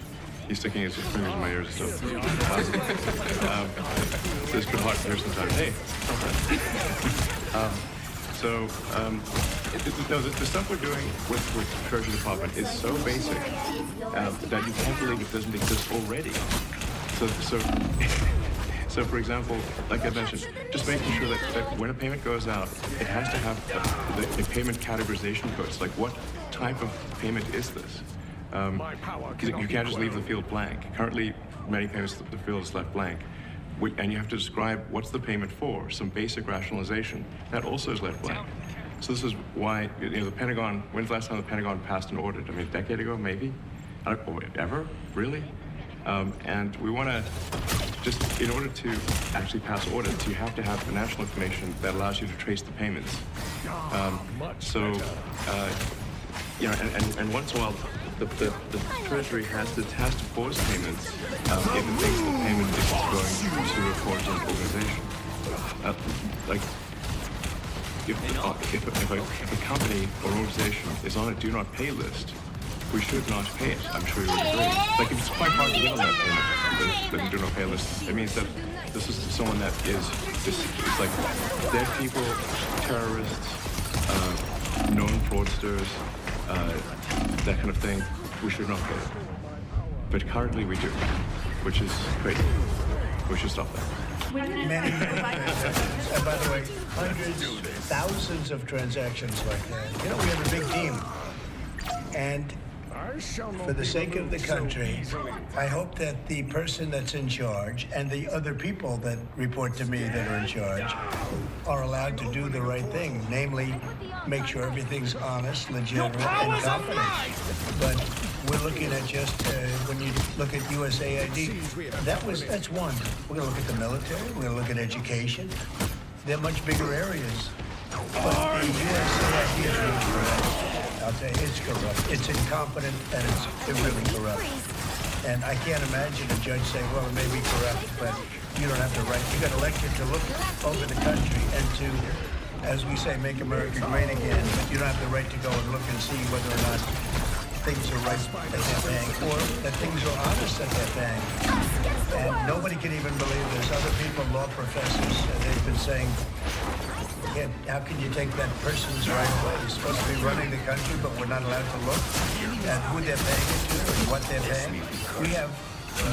he's sticking his fingers in my ears. So it's been hard to hear sometimes. Hey. So, the stuff we're doing with the Treasury Department is so basic that you can't believe it doesn't exist already. So for example, like I mentioned, just making sure that when a payment goes out, it has to have the payment categorization codes. Like, what type of payment is this? You can't just leave the field blank. Currently, many payments, the field is left blank. And you have to describe what's the payment for, some basic rationalization. That also is left blank. So this is why, the Pentagon, when's the last time the Pentagon passed an audit? I mean, a decade ago, maybe? I don't know, ever? Really? And we want to just, in order to actually pass audits, you have to have financial information that allows you to trace the payments. And once in a while, the Treasury has to pause payments if it thinks the payment is going to a fraudulent organization. If a company or organization is on a do not pay list, we should not pay it. I'm sure you would agree. Like, if it's quite hard to get on that payment, the do not pay list, it means that this is someone that is like dead people, terrorists, known fraudsters, that kind of thing. We should not pay it. But currently we do, which is crazy. We should stop that. Many transactions. And by the way, hundreds, thousands of transactions like that. We have a big team. And for the sake of the country, I hope that the person that's in charge and the other people that report to me that are in charge are allowed to do the right thing, namely make sure everything's honest, legitimate, and confident. But we're looking at just, when you look at USAID, that's one. We're going to look at the military, we're going to look at education. They're much bigger areas. But the USAID is really corrupt. I'll tell you, it's corrupt. It's incompetent, and it's really corrupt. And I can't imagine a judge saying, well, it may be corrupt, but you don't have the right. You got elected to look over the country and to, as we say, make America great again, but you don't have the right to go and look and see whether or not things are right at that bank, or that things are honest at that bank. And nobody can even believe this. Other people, law professors, they've been saying, how can you take that person's right away? You're supposed to be running the country, but we're not allowed to look at who they're paying it to and what they're paying. We have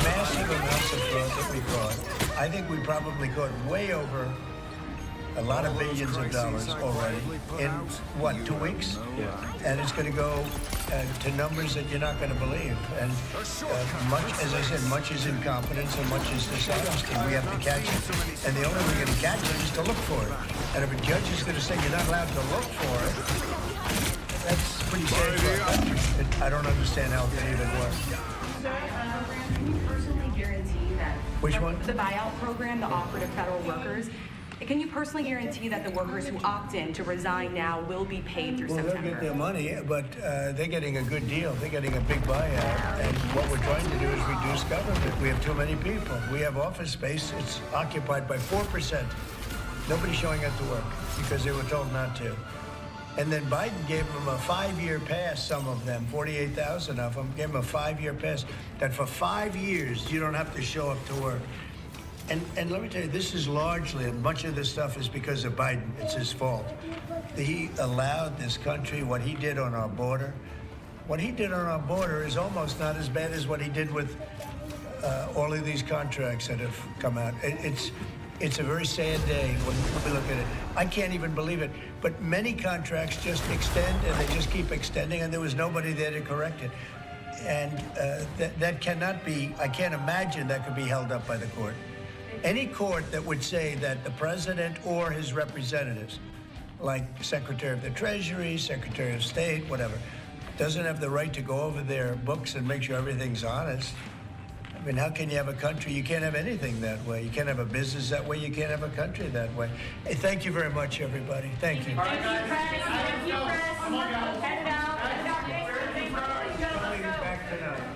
massive amounts of fraud that we caught. I think we probably caught way over a lot of billions of dollars already in, 2 weeks? Yeah. And it's going to go to numbers that you're not going to believe. And much, as I said, much is incompetence and much is dishonesty. We have to catch it. And the only way we're going to catch it is to look for it. And if a judge is going to say you're not allowed to look for it, that's pretty sad for our country. I don't understand how it can even work. Can you personally guarantee that... Which one? The buyout program, the offer to federal workers. Can you personally guarantee that the workers who opt in to resign now will be paid through September? Well, they'll get their money, but they're getting a good deal. They're getting a big buyout. And what we're trying to do is reduce government. We have too many people. We have office space. It's occupied by 4%. Nobody's showing up to work because they were told not to. And then Biden gave them a 5-year pass, some of them, 48,000 of them, gave them a 5-year pass, that for 5 years you don't have to show up to work. And let me tell you, this is largely, and much of this stuff is because of Biden. It's his fault. He allowed this country, what he did on our border. What he did on our border is almost not as bad as what he did with all of these contracts that have come out. It's a very sad day when we look at it. I can't even believe it. But many contracts just extend, and they just keep extending, and there was nobody there to correct it. And that cannot be, I can't imagine that could be held up by the court. Any court that would say that the president or his representatives, like Secretary of the Treasury, Secretary of State, whatever, doesn't have the right to go over their books and make sure everything's honest. I mean, how can you have a country? You can't have anything that way. You can't have a business that way. You can't have a country that way. Hey, thank you very much, everybody. Thank you. Thank you, press. Thank you, press. Head down. Coming back tonight.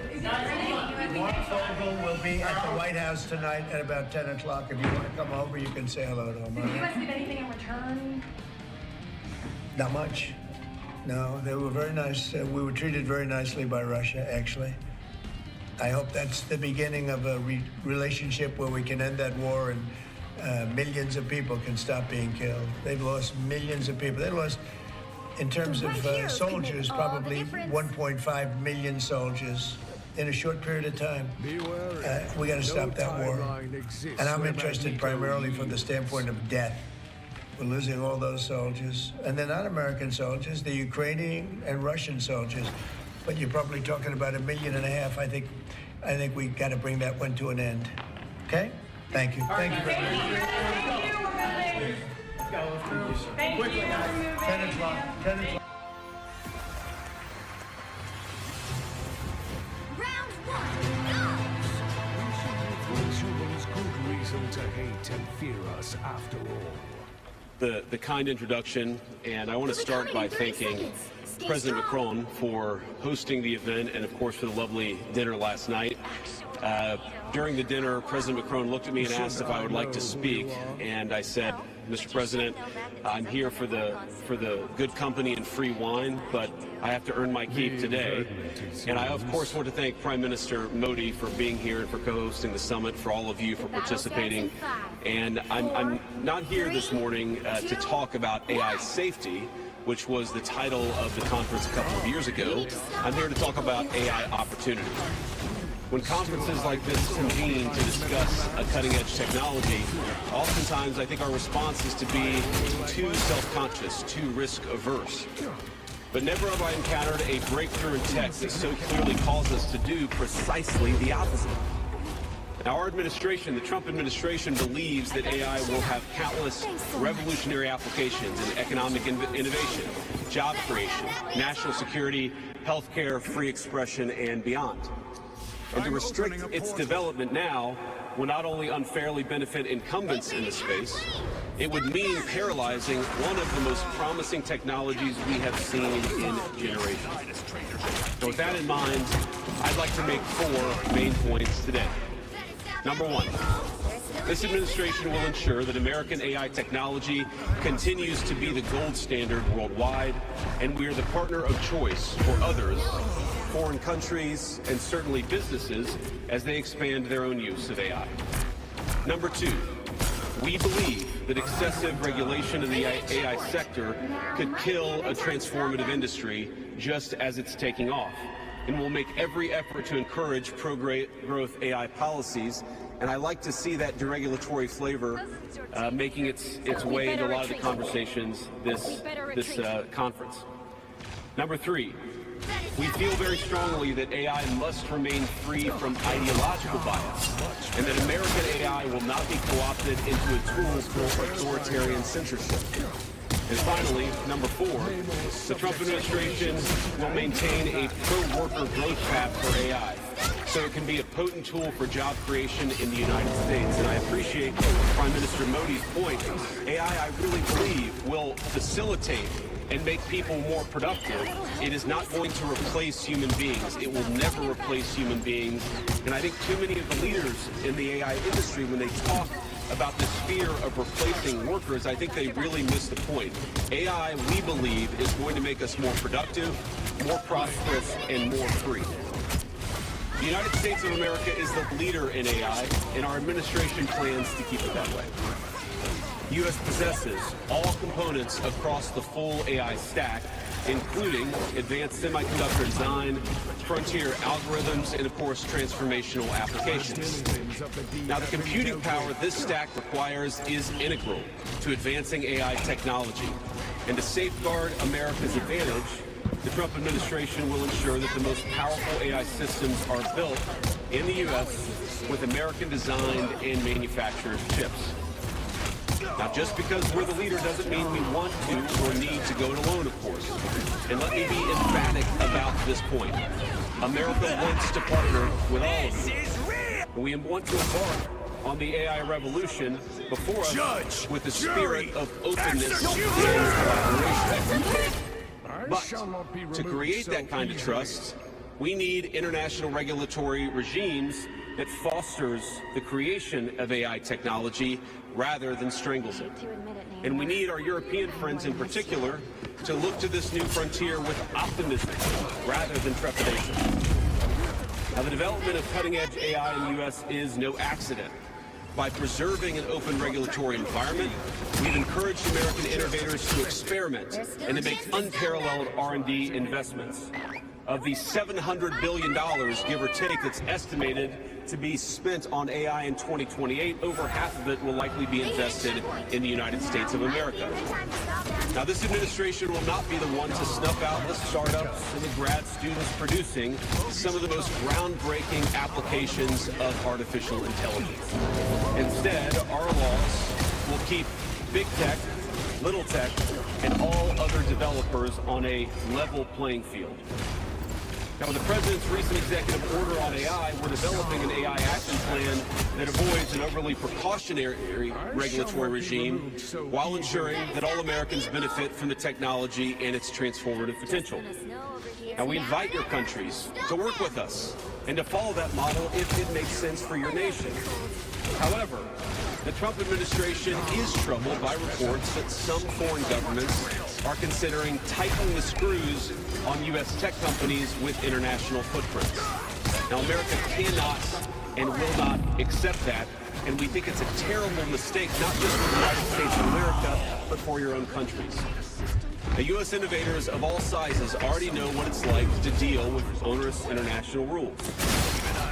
Mark Vogel will be at the White House tonight at about 10 o'clock. If you want to come over, you can say hello to him. Did you guys get anything in return? Not much. No, they were very nice. We were treated very nicely by Russia, actually. I hope that's the beginning of a relationship where we can end that war and millions of people can stop being killed. They've lost millions of people. They lost, in terms of soldiers, probably 1.5 million soldiers in a short period of time. We got to stop that war. And I'm interested primarily from the standpoint of death. We're losing all those soldiers. And they're not American soldiers, they're Ukrainian and Russian soldiers. But you're probably talking about 1.5 million. I think we got to bring that one to an end. Okay? Thank you. Thank you very much. Thank you. 10 o'clock. 10 o'clock. Round one, Humans good reason to hate and fear us after all. The kind introduction, and I want to start by thanking President Macron for hosting the event and, of course, for the lovely dinner last night. During the dinner, President Macron looked at me and asked if I would like to speak, and I said, Mr. President, I'm here for the good company and free wine, but I have to earn my keep today. And I, of course, want to thank Prime Minister Modi for being here and for co-hosting the summit, for all of you for participating. And I'm not here this morning to talk about AI safety, which was the title of the conference a couple of years ago. I'm here to talk about AI opportunity. When conferences like this convene to discuss a cutting-edge technology, oftentimes I think our response is to be too self-conscious, too risk-averse. But never have I encountered a breakthrough in tech that so clearly calls us to do precisely the opposite. Now, our administration, the Trump administration, believes that AI will have countless revolutionary applications in economic innovation, job creation, national security, healthcare, free expression, and beyond. And to restrict its development now will not only unfairly benefit incumbents in the space, it would mean paralyzing one of the most promising technologies we have seen in generations. So with that in mind, I'd like to make 4 main points today. Number 1, this administration will ensure that American AI technology continues to be the gold standard worldwide, and we are the partner of choice for others, foreign countries, and certainly businesses as they expand their own use of AI. Number 2, we believe that excessive regulation in the AI sector could kill a transformative industry just as it's taking off, and we'll make every effort to encourage pro-growth AI policies. And I like to see that deregulatory flavor making its way into a lot of the conversations this conference. Number 3, we feel very strongly that AI must remain free from ideological bias, and that American AI will not be co-opted into a tool for authoritarian censorship. And finally, number 4, the Trump administration will maintain a pro-worker growth path for AI, so it can be a potent tool for job creation in the United States. And I appreciate Prime Minister Modi's point. AI, I really believe, will facilitate and make people more productive. It is not going to replace human beings. It will never replace human beings. And I think too many of the leaders in the AI industry, when they talk about this fear of replacing workers, I think they really miss the point. AI, we believe, is going to make us more productive, more prosperous, and more free. The United States of America is the leader in AI, and our administration plans to keep it that way. The U.S. possesses all components across the full AI stack, including advanced semiconductor design, frontier algorithms, and of course, transformational applications. Now, the computing power this stack requires is integral to advancing AI technology. And to safeguard America's advantage, the Trump administration will ensure that the most powerful AI systems are built in the U.S. with American-designed and manufactured chips. Now, just because we're the leader doesn't mean we want to or need to go it alone, of course. And let me be emphatic about this point. America wants to partner with all of you. We want to embark on the AI revolution before us with the spirit of openness and collaboration. But to create that kind of trust, we need international regulatory regimes that fosters the creation of AI technology rather than strangles it. And we need our European friends in particular to look to this new frontier with optimism rather than trepidation. Now, the development of cutting-edge AI in the U.S. is no accident. By preserving an open regulatory environment, we've encouraged American innovators to experiment and to make unparalleled R&D investments. Of the $700 billion, give or take, that's estimated to be spent on AI in 2028, over half of it will likely be invested in the United States of America. Now, this administration will not be the one to snuff out the startups and the grad students producing some of the most groundbreaking applications of artificial intelligence. Instead, our laws will keep big tech, little tech, and all other developers on a level playing field. Now, with the President's recent executive order on AI, we're developing an AI action plan that avoids an overly precautionary regulatory regime while ensuring that all Americans benefit from the technology and its transformative potential. Now, we invite your countries to work with us and to follow that model if it makes sense for your nation. However, the Trump administration is troubled by reports that some foreign governments are considering tightening the screws on U.S. tech companies with international footprints. Now, America cannot and will not accept that, and we think it's a terrible mistake, not just for the United States of America, but for your own countries. Now, U.S. innovators of all sizes already know what it's like to deal with onerous international rules.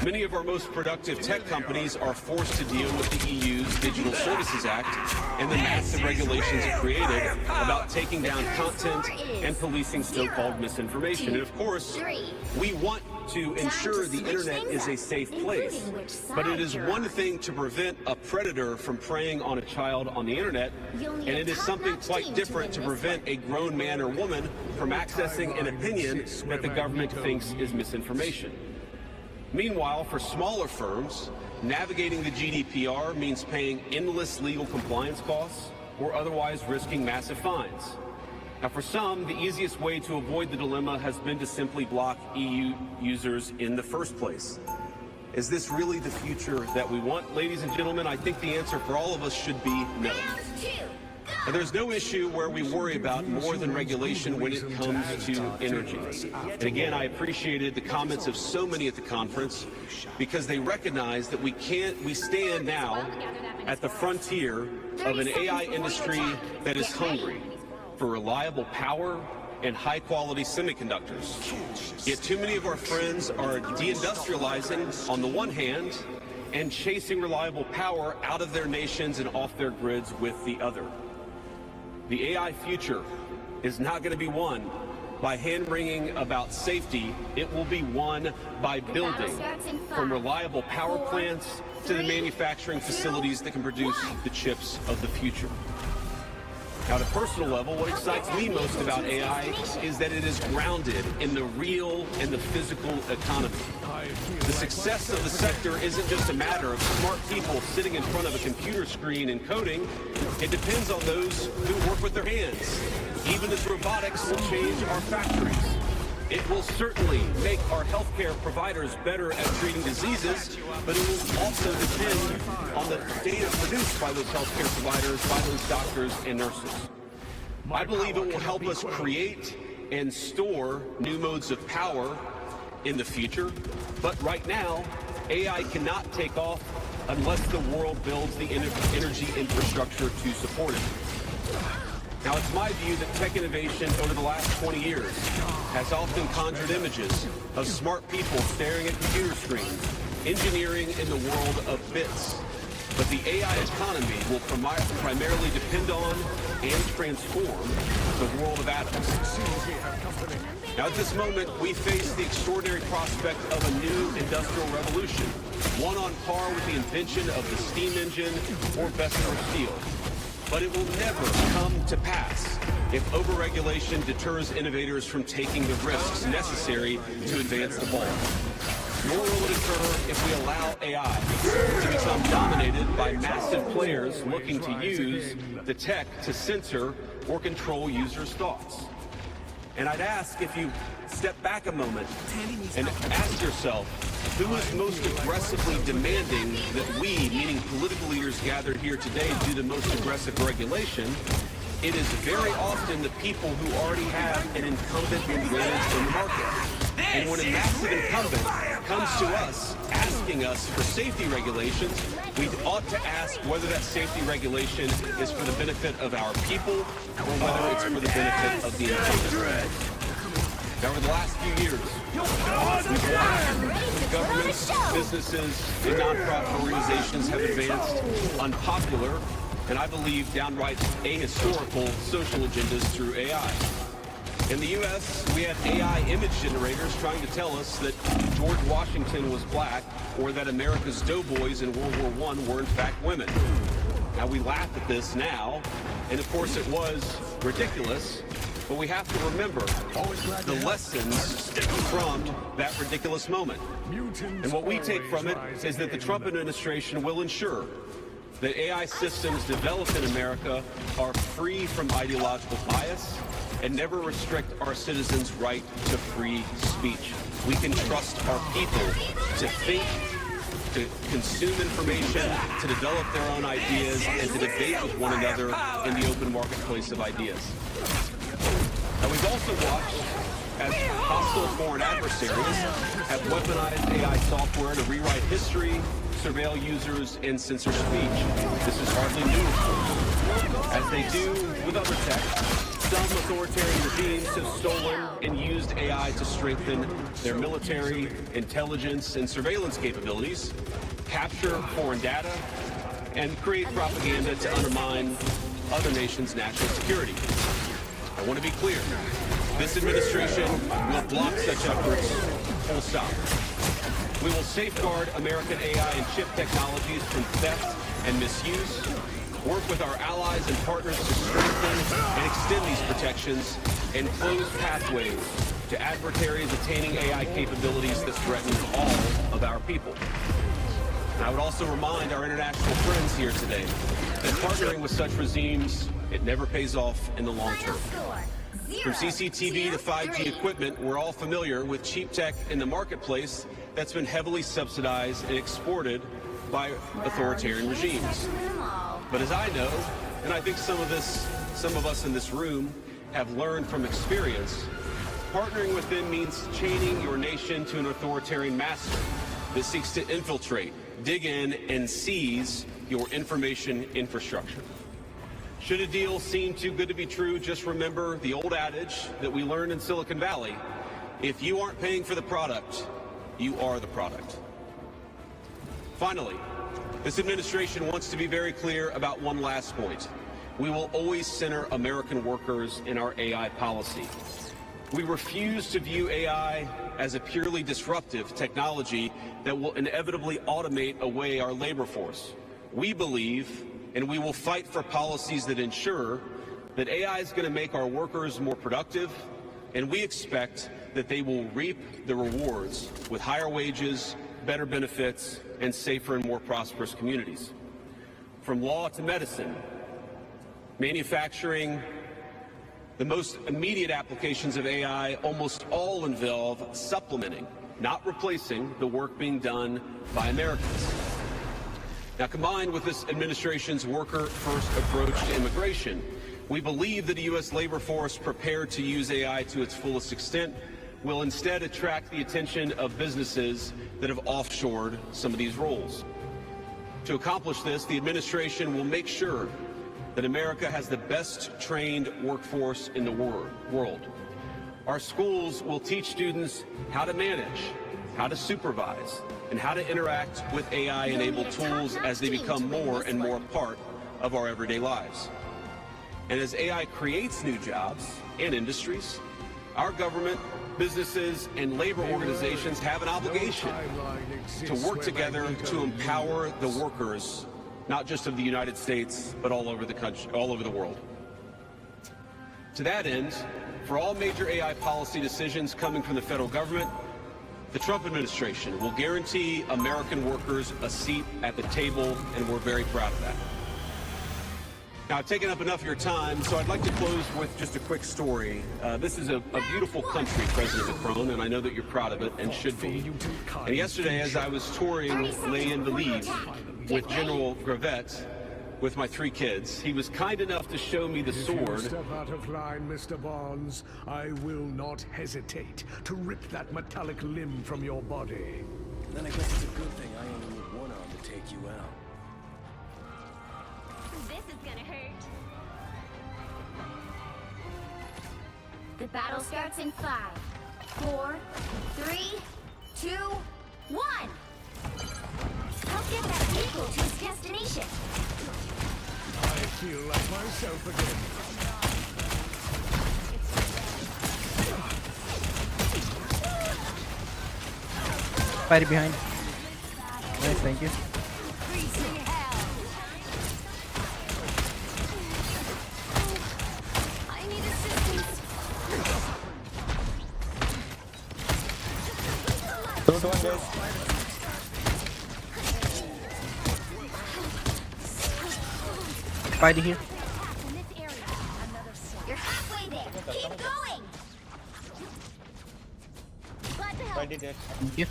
Many of our most productive tech companies are forced to deal with the EU's Digital Services Act and the massive regulations it created about taking down content and policing so-called misinformation. And of course, we want to ensure the internet is a safe place, but it is one thing to prevent a predator from preying on a child on the internet, and it is something quite different to prevent a grown man or woman from accessing an opinion that the government thinks is misinformation. Meanwhile, for smaller firms, navigating the GDPR means paying endless legal compliance costs or otherwise risking massive fines. Now, for some, the easiest way to avoid the dilemma has been to simply block EU users in the first place. Is this really the future that we want? Ladies and gentlemen, I think the answer for all of us should be no. And there's no issue where we worry about more than regulation when it comes to energy. And again, I appreciated the comments of so many at the conference because they recognize that we stand now at the frontier of an AI industry that is hungry for reliable power and high-quality semiconductors. Yet too many of our friends are deindustrializing on the one hand and chasing reliable power out of their nations and off their grids with the other. The AI future is not going to be won by hand-wringing about safety. It will be won by building from reliable power plants to the manufacturing facilities that can produce the chips of the future. Now, at a personal level, what excites me most about AI is that it is grounded in the real and the physical economy. The success of the sector isn't just a matter of smart people sitting in front of a computer screen and coding. It depends on those who work with their hands. Even as robotics will change our factories. It will certainly make our healthcare providers better at treating diseases, but it will also depend on the data produced by those healthcare providers, by those doctors and nurses. I believe it will help us create and store new modes of power in the future, but right now, AI cannot take off unless the world builds the energy infrastructure to support it. Now, it's my view that tech innovation over the last 20 years has often conjured images of smart people staring at computer screens, engineering in the world of bits. But the AI economy will primarily depend on and transform the world of atoms. Now, at this moment, we face the extraordinary prospect of a new industrial revolution, one on par with the invention of the steam engine or Bessemer steel. But it will never come to pass if overregulation deters innovators from taking the risks necessary to advance the ball. Nor will it occur if we allow AI to become dominated by massive players looking to use the tech to censor or control users' thoughts. And I'd ask if you step back a moment and ask yourself, who is most aggressively demanding that we, meaning political leaders gathered here today, do the most aggressive regulation? It is very often the people who already have an incumbent advantage in the market. And when a massive incumbent comes to us asking us for safety regulations, we ought to ask whether that safety regulation is for the benefit of our people or whether it's for the benefit of the incumbent. Now, over the last few years, we've watched governments, businesses, and nonprofit organizations have advanced unpopular and I believe downright ahistorical social agendas through AI. In the U.S., we had AI image generators trying to tell us that George Washington was black or that America's doughboys in World War I were in fact women. Now, we laugh at this now, and of course it was ridiculous, but we have to remember the lessons from that ridiculous moment. And what we take from it is that the Trump administration will ensure that AI systems developed in America are free from ideological bias and never restrict our citizens' right to free speech. We can trust our people to think, to consume information, to develop their own ideas, and to debate with one another in the open marketplace of ideas. And we've also watched as hostile foreign adversaries have weaponized AI software to rewrite history, surveil users, and censor speech. This is hardly new. As they do with other tech, some authoritarian regimes have stolen and used AI to strengthen their military, intelligence, and surveillance capabilities, capture foreign data, and create propaganda to undermine other nations' national security. I want to be clear. This administration will block such efforts, full stop. We will safeguard American AI and chip technologies from theft and misuse, work with our allies and partners to strengthen and extend these protections, and close pathways to adversaries attaining AI capabilities that threaten all of our people. And I would also remind our international friends here today that partnering with such regimes, it never pays off in the long term. From CCTV to 5G equipment, we're all familiar with cheap tech in the marketplace that's been heavily subsidized and exported by authoritarian regimes. But as I know, and I think some of us in this room have learned from experience, partnering with them means chaining your nation to an authoritarian master that seeks to infiltrate, dig in, and seize your information infrastructure. Should a deal seem too good to be true, just remember the old adage that we learned in Silicon Valley: if you aren't paying for the product, you are the product. Finally, this administration wants to be very clear about one last point. We will always center American workers in our AI policy. We refuse to view AI as a purely disruptive technology that will inevitably automate away our labor force. We believe, and we will fight for policies that ensure that AI is going to make our workers more productive, and we expect that they will reap the rewards with higher wages, better benefits, and safer and more prosperous communities. From law to medicine, manufacturing, the most immediate applications of AI almost all involve supplementing, not replacing, the work being done by Americans. Now, combined with this administration's worker-first approach to immigration, we believe that a U.S. labor force prepared to use AI to its fullest extent will instead attract the attention of businesses that have offshored some of these roles. To accomplish this, the administration will make sure that America has the best trained workforce in the world. Our schools will teach students how to manage, how to supervise, and how to interact with AI-enabled tools as they become more and more a part of our everyday lives. And as AI creates new jobs and industries, our government, businesses, and labor organizations have an obligation to work together to empower the workers, not just of the United States, but all over the country, all over the world. To that end, for all major AI policy decisions coming from the federal government, the Trump administration will guarantee American workers a seat at the table, and we're very proud of that. Now, I've taken up enough of your time, so I'd like to close with just a quick story. This is a beautiful country, President Macron, and I know that you're proud of it and should be. And yesterday, as I was touring Les Invalides with General Gravette, with my 3 kids, he was kind enough to show me the sword. If you step out of line, Mr. Barnes, I will not hesitate to rip that metallic limb from your body. Then I guess it's a good thing I only need one arm to take you out. This is gonna hurt. The battle starts in 5, 4, 3, 2, 1. Help get that vehicle to its destination. I feel like myself again. Fighter behind. Nice, thank you. I need assistance. Don't one, guys. Fighter here. In this area. You're halfway there. Keep going. Glad to help. Thank you.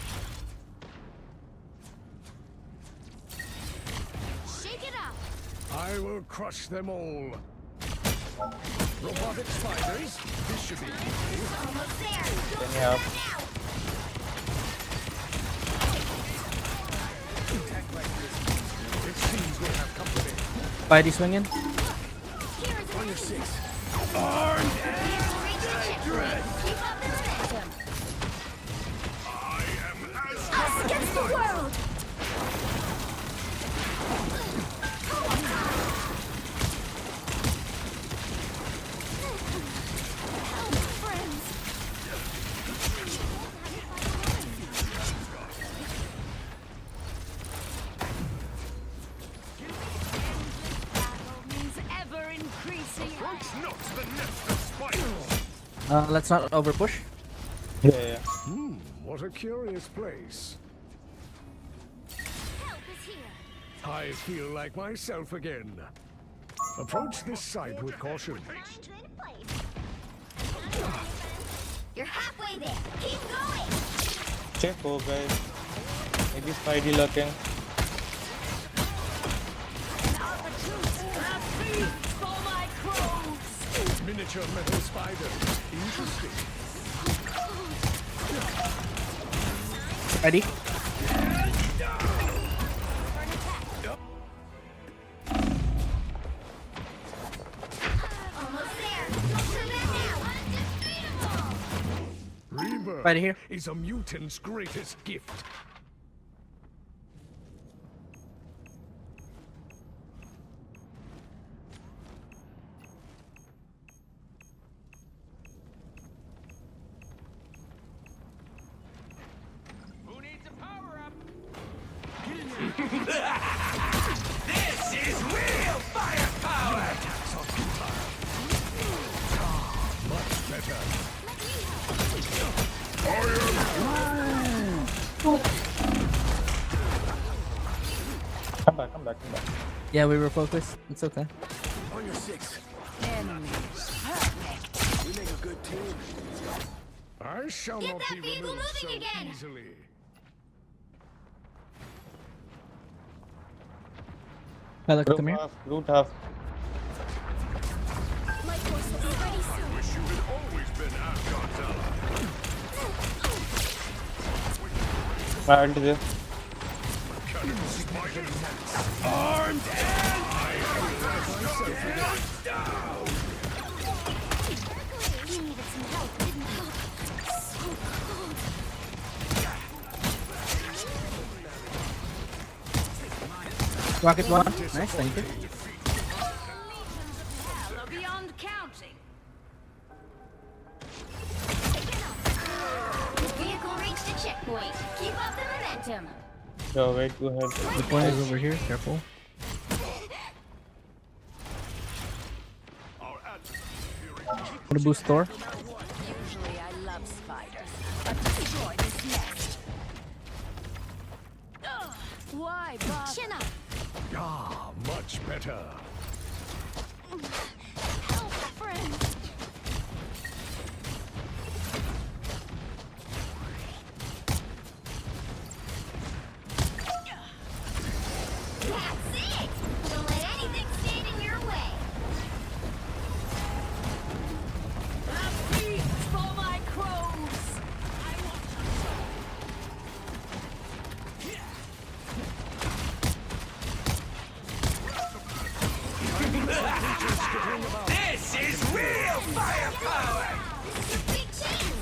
Shake it up. I will crush them all. Robotic spiders. This should be easy. Almost there. Can you help? It seems we have company. Fighter swinging. On your 6. Armed and dangerous. Keep up the momentum. I am as Us against the world. Help, friends. Battle means ever increasing. not the nest of spiders. Let's not over push. Yeah. What a curious place. Help is here. I feel like myself again. Approach this site with caution. Time to in place. You're halfway there. Keep going. Careful, guys. Maybe Spidey looking. Miniature metal spider. Interesting. Ready? Almost there. Turn that now. Rebirth Right here. is a mutant's greatest gift. This is real firepower! Much better. Come back. Yeah, we were focused. It's okay. On your 6. Enemies. Perfect. We make a good team. I shall Get not that be vehicle removed so moving again. easily. Look, come here. Root half. My force will be ready soon. Wish you had always been Asgard's ally. Right there. Armed and I myself down. You needed some help, didn't you? So cold. Rocket one. Nice, thank you. Hell are beyond counting. The vehicle reached a checkpoint. Keep up the momentum. So wait, go ahead. The point is over here. Careful. Wanna boost Thor? Usually I love spiders, but destroy this nest. Why, Bob? Chin up. Ah, much better. Help, friend. That's it. Don't let anything stand in your way. A feast for my crows. This is real firepower! This is a big change!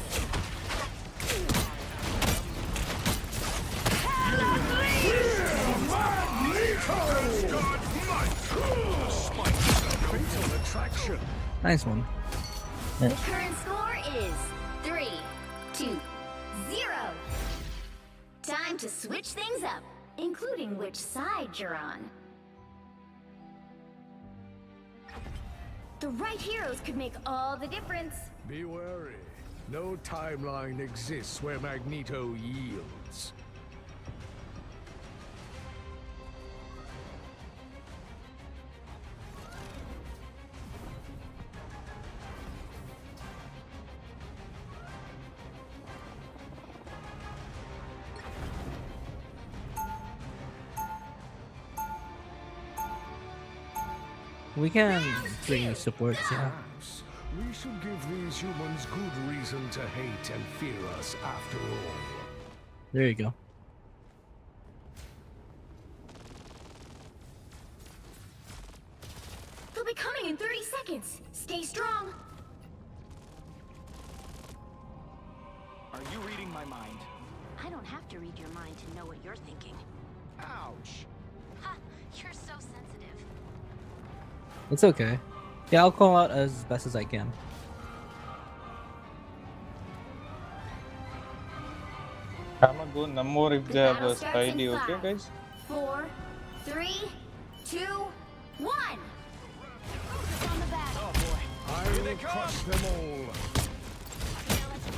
Nice one. The current score is 3-2-0. Time to switch things up, including which side you're on. The right heroes could make all the difference. Be wary. No timeline exists where Magneto yields. We can bring support, yeah. Perhaps we should give these humans good reason to hate and fear us after all. There you go. They'll be coming in 30 seconds. Stay strong. Are you reading my mind? I don't have to read your mind to know what you're thinking. Ouch. Ha! You're so sensitive. It's okay. Yeah, I'll call out as best as I can. I'm gonna go number if they have a ID, okay guys? 4, 3, 2, 1. Focus on the battle. Oh boy. I will crush them all.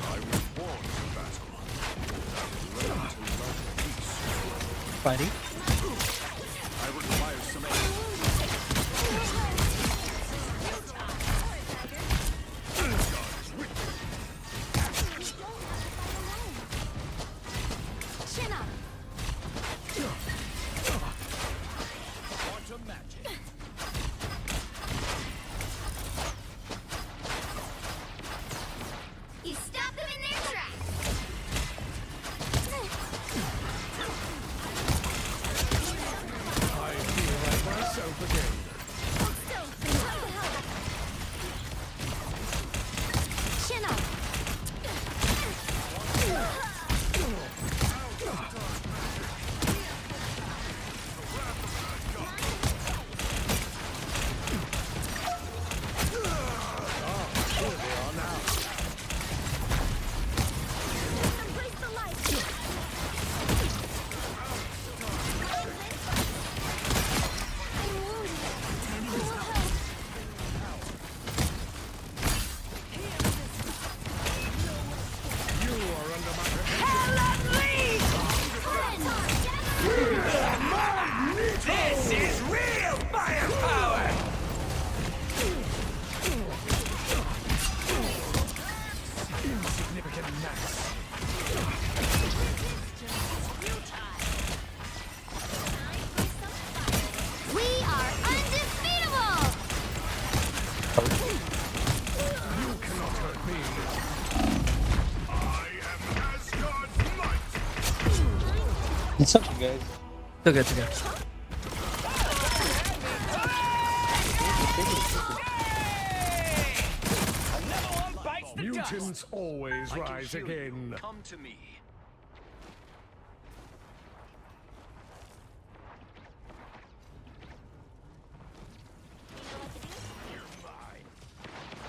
I was born to battle. Learn to love peace. Fighting. I require some aid. Chin up. Quantum magic. You stop them in their tracks. I feel like myself again. Hold still. What the hell? Chin up. Here they are now. Embrace the light. I'm wounded. You are under my This is real firepower! Insignificant mass. We are undefeatable! You cannot hurt me. I am Asgard's might. It's okay guys. It's okay, it's okay. Mutants always rise again. Come to me.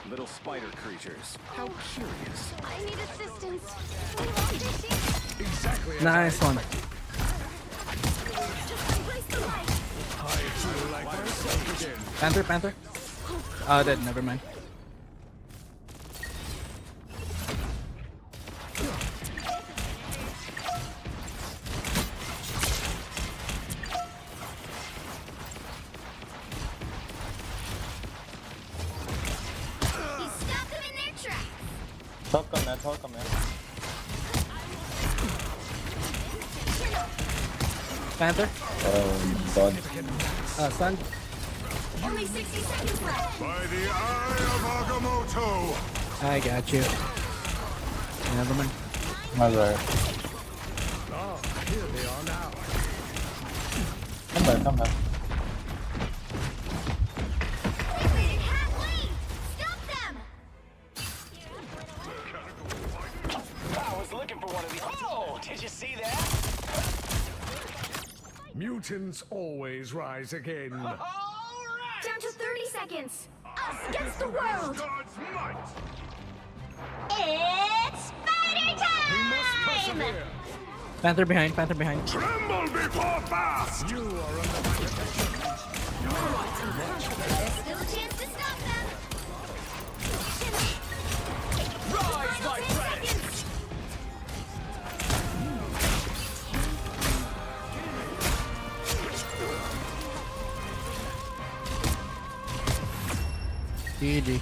Little spider creatures. How curious. I need assistance. We lost this ship. Exactly. as Nice I one. Just embrace the light. I feel like myself again. Panther, Panther. Dead, never mind. You stop them in their tracks. Talk on that, talk on that. Panther. God. Stun. Only 60 seconds left. By the eye of Agamotto. I got you. Never mind. Alright. Ah, here they are now. Come back, come back. Mutants always rise again. Down to 30 seconds. Us against the world. It's fighting time! We must persevere. Panther behind, Panther behind. Tremble before fast! You are under my protection. There's still a chance to stop them. Rise, my friends! GG.